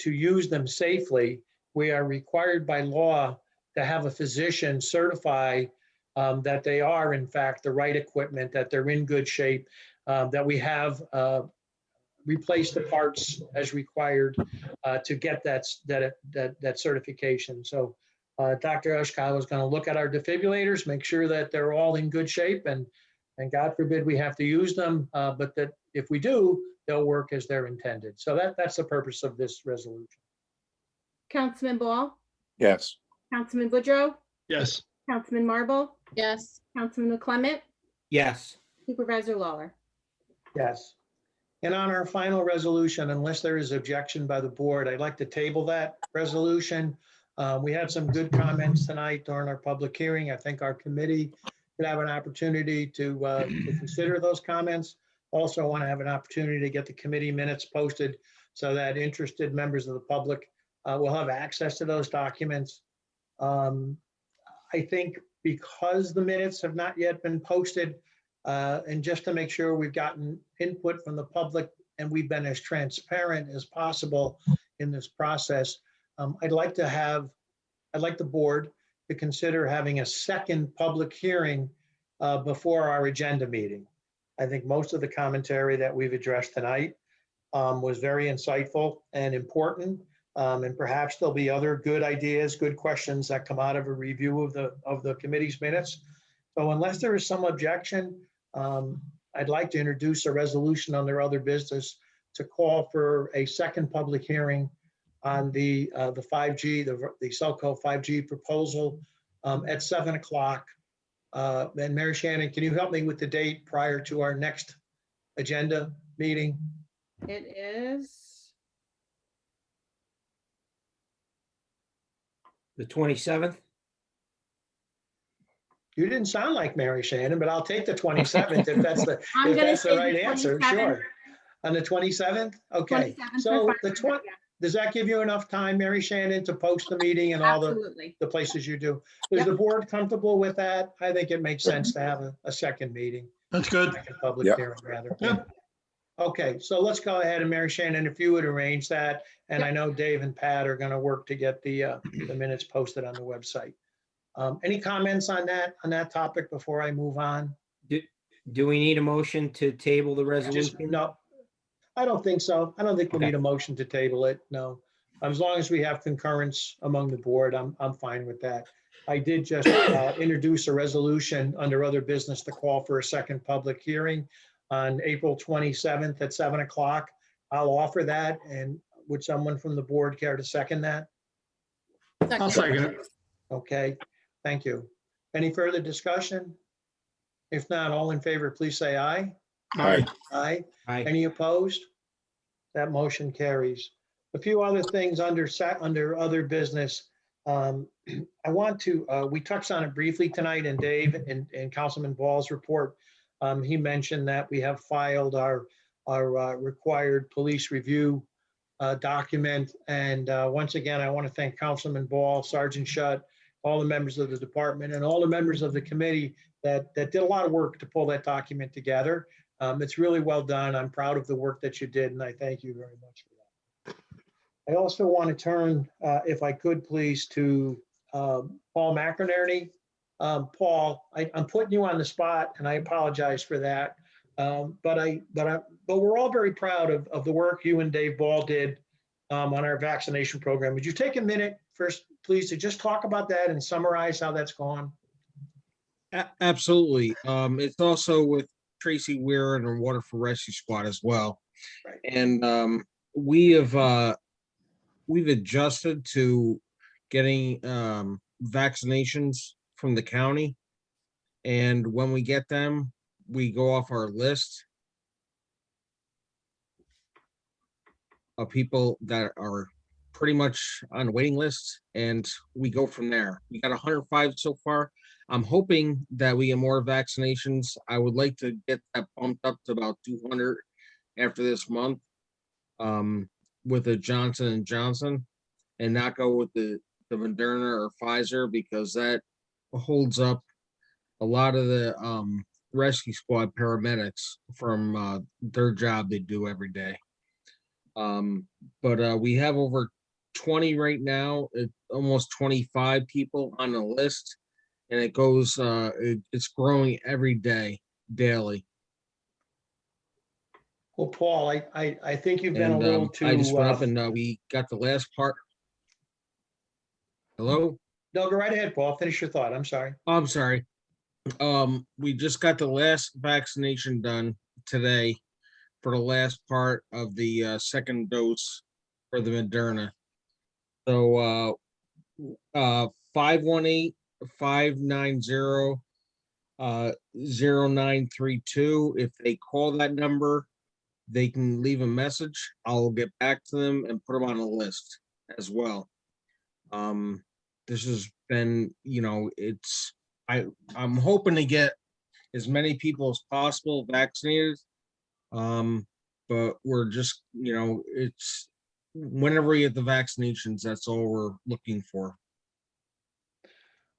use them safely, we are required by law to have a physician certify that they are in fact the right equipment, that they're in good shape, that we have replaced the parts as required to get that certification. So Dr. Ushkow is going to look at our defibrillators, make sure that they're all in good shape, and God forbid we have to use them, but that if we do, they'll work as they're intended. So that's the purpose of this resolution. Councilman Ball, Yes. Councilman Boudreaux, Yes. Councilman Marble, yes, Councilman McClement, Yes. Supervisor Lawler. Yes. And on our final resolution, unless there is objection by the board, I'd like to table that resolution. We had some good comments tonight during our public hearing. I think our committee could have an opportunity to consider those comments. Also want to have an opportunity to get the committee minutes posted so that interested members of the public will have access to those documents. I think because the minutes have not yet been posted, and just to make sure we've gotten input from the public and we've been as transparent as possible in this process, I'd like the board to consider having a second public hearing before our agenda meeting. I think most of the commentary that we've addressed tonight was very insightful and important. And perhaps there'll be other good ideas, good questions that come out of a review of the committee's minutes. So unless there is some objection, I'd like to introduce a resolution under other business to call for a second public hearing on the 5G, the Celco 5G proposal at 7 o'clock. And Mary Shannon, can you help me with the date prior to our next agenda meeting? It is, The 27th? You didn't sound like Mary Shannon, but I'll take the 27th if that's the, I'm if gonna that's the say right the answer, 27th. sure. On the 27th? Okay, 27th so for the 20, does that give you enough time, Mary Shannon, to post the meeting and all absolutely. the places you do? Is Yep. the board comfortable with that? I think it makes sense to have a second meeting, That's good. second public Yep. hearing rather. Yep. Okay, so let's go ahead and Mary Shannon, if you would arrange that, and I know Dave and Pat are gonna work to get the minutes posted on the website. Any comments on that topic before I move on? Do we need a motion to table the Just, resolution? no, I don't think so. I don't think we Okay. need a motion to table it, no. As long as we have concurrence among the board, I'm fine with that. I did just introduce a resolution under other business to call for a second public hearing on April 27th at 7 o'clock. I'll offer that, and would someone from the board care to second that? I'll second it. Okay, thank you. Any further discussion? If not, all in favor, please say aye. Aye. Aye. Aye. Any opposed? That motion carries. A few other things under other business. I want to, we touched on it briefly tonight, and Dave and Councilman Ball's report. He mentioned that we have filed our required police review document. And once again, I want to thank Councilman Ball, Sergeant Shutt, all the members of the department, and all the members of the committee that did a lot of work to pull that document together. It's really well done. I'm proud of the work that you did, and I thank you very much for that. I also want to turn, if I could please, to Paul McInerney. Paul, I'm putting you on the spot, and I apologize for that. But we're all very proud of the work you and Dave Ball did on our vaccination program. Would you take a minute first, please, to just talk about that and summarize how that's gone? Absolutely. It's also with Tracy Weir and our Waterford Rescue Squad as well. Right. And we've adjusted to getting vaccinations from the county. And when we get them, we go off our list of people that are pretty much on waiting lists, and we go from there. We got 105 so far. I'm hoping that we get more vaccinations. I would like to get that bumped up to about 200 after this month with the Johnson & Johnson, and not go with the Moderna or Pfizer, because that holds up a lot of the rescue squad paramedics from their job they do every day. But we have over 20 right now, almost 25 people on the list, and it goes, it's growing every day, daily. Well, Paul, I think you've been a And little too. I just went up and we got the last part. Hello? No, go right ahead, Paul. Finish your thought. I'm sorry. Oh, I'm sorry. We just got the last vaccination done today for the last part of the second dose for the Moderna. So 518-590-0932. If they call that number, they can leave a message. I'll get back to them and put them on a list as well. This has been, I'm hoping to get as many people as possible vaccinated. But we're just, it's whenever we get the vaccinations, that's all we're looking for.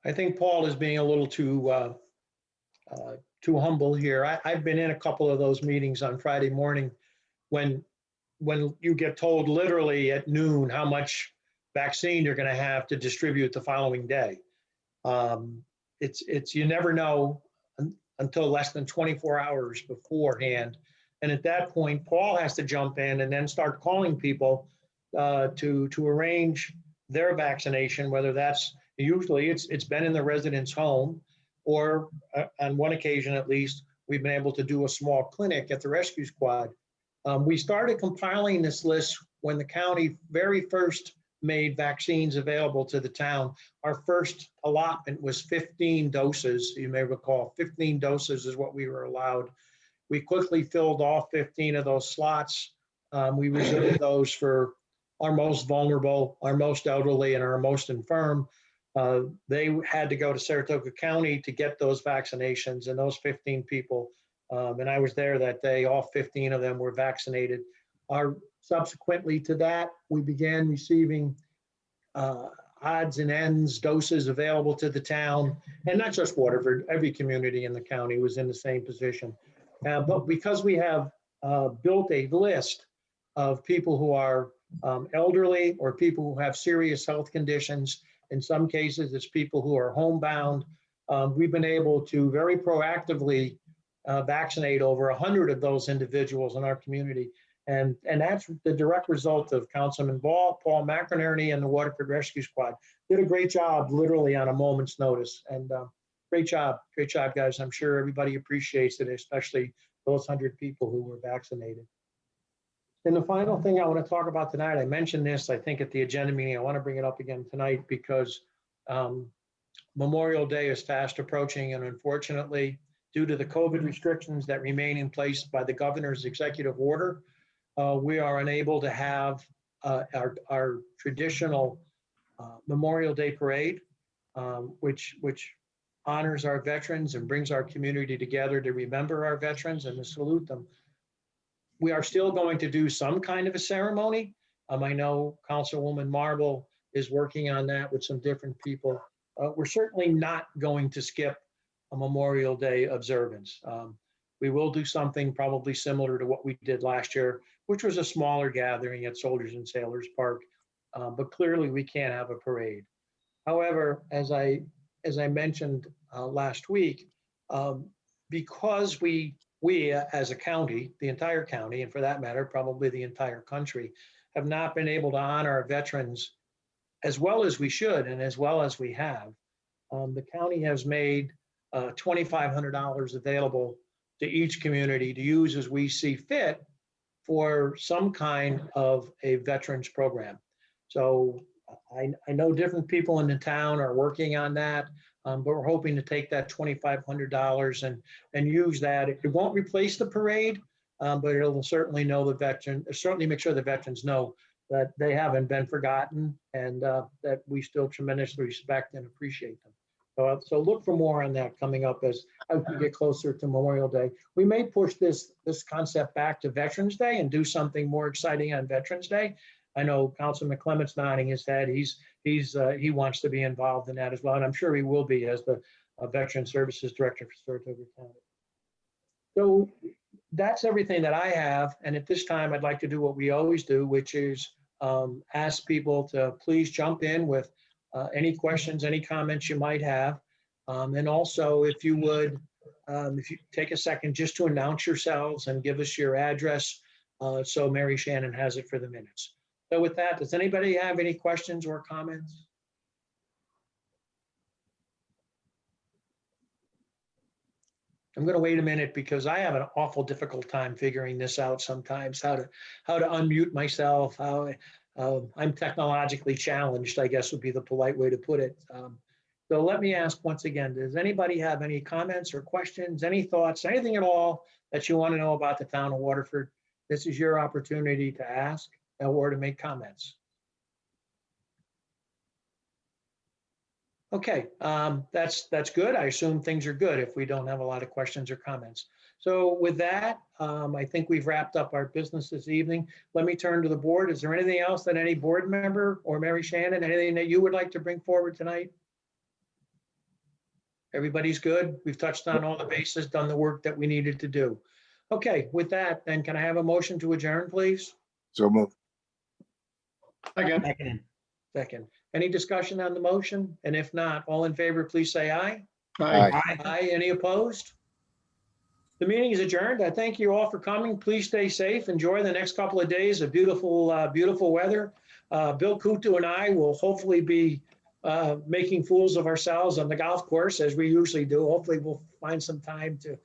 I think Paul is being a little too humble here. I've been in a couple of those meetings on Friday morning when you get told literally at noon how much vaccine you're going to have to distribute the following day. You never know until less than 24 hours beforehand. And at that point, Paul has to jump in and then start calling people to arrange their vaccination, whether that's usually it's been in the resident's home, or on one occasion at least, we've been able to do a small clinic at the rescue squad. We started compiling this list when the county very first made vaccines available to the town. Our first allotment was 15 doses. You may recall 15 doses is what we were allowed. We quickly filled all 15 of those slots. We reserved those for our most vulnerable, our most elderly, and our most infirm. They had to go to Saratoga County to get those vaccinations, and those 15 people, and I was there that day, all 15 of them were vaccinated. Subsequently to that, we began receiving odds and ends doses available to the town, and not just Waterford, every community in the county was in the same position. But because we have built a list of people who are elderly or people who have serious health conditions. In some cases, it's people who are homebound. We've been able to very proactively vaccinate over 100 of those individuals in our community. And that's the direct result of Councilman Paul McInerney and the Waterford Rescue Squad. Did a great job, literally on a moment's notice. And great job, guys. I'm sure everybody appreciates it, especially those 100 people who were vaccinated. And the final thing I want to talk about tonight, I mentioned this, I think, at the agenda meeting. I want to bring it up again tonight because Memorial Day is fast approaching, and unfortunately, due to the COVID restrictions that remain in place by the governor's executive order, we are unable to have our traditional Memorial Day parade, which honors our veterans and brings our community together to remember our veterans and to salute them. We are still going to do some kind of a ceremony. I know Councilwoman Marble is working on that with some different people. We're certainly not going to skip a Memorial Day observance. We will do something probably similar to what we did last year, which was a smaller gathering at Soldiers and Sailors Park. But clearly we can't have a parade. However, as I mentioned last week, because we as a county, the entire county, and for that matter, probably the entire country, have not been able to honor our veterans as well as we should and as well as we have. The county has made $2,500 available to each community to use as we see fit for some kind of a veterans program. So I know different people in the town are working on that, but we're hoping to take that $2,500 and use that. It won't replace the parade, but it'll certainly certainly make sure the veterans know that they haven't been forgotten and that we still tremendously respect and appreciate them. So look for more on that coming up as we get closer to Memorial Day. We may push this concept back to Veterans Day and do something more exciting on Veterans Day. I know Councilman Clement's nodding his head. He wants to be involved in that as well, and I'm sure he will be as the Veteran Services Director for Saratoga County. So that's everything that I have, and at this time, I'd like to do what we always do, which is ask people to please jump in with any questions, any comments you might have, and also if you would, if you take a second just to announce yourselves and give us your address, so Mary Shannon has it for the minutes. So with that, does anybody have any questions or comments? I'm going to wait a minute because I have an awful difficult time figuring this out sometimes, how to unmute myself, how I'm technologically challenged, I guess would be the polite way to put it. So let me ask once again, does anybody have any comments or questions, any thoughts, anything at all that you want to know about the town of Waterford? This is your opportunity to ask or to make comments. Okay, that's good. I assume things are good if we don't have a lot of questions or comments. So with that, I think we've wrapped up our business this evening. Let me turn to the board. Is there anything else that any board member or Mary Shannon, anything that you would like to bring forward tonight? Everybody's good? We've touched on all the bases, done the work that we needed to do. Okay, with that, then can I have a motion to adjourn, please? So move. Second. Any discussion on the motion? And if not, all in favor, please say aye. Aye. Aye. Any opposed? The meeting is adjourned. I thank you all for coming. Please stay safe. Enjoy the next couple of days of beautiful, beautiful weather. Bill Kutu and I will hopefully be making fools of ourselves on the golf course as we usually do. Hopefully we'll find some time to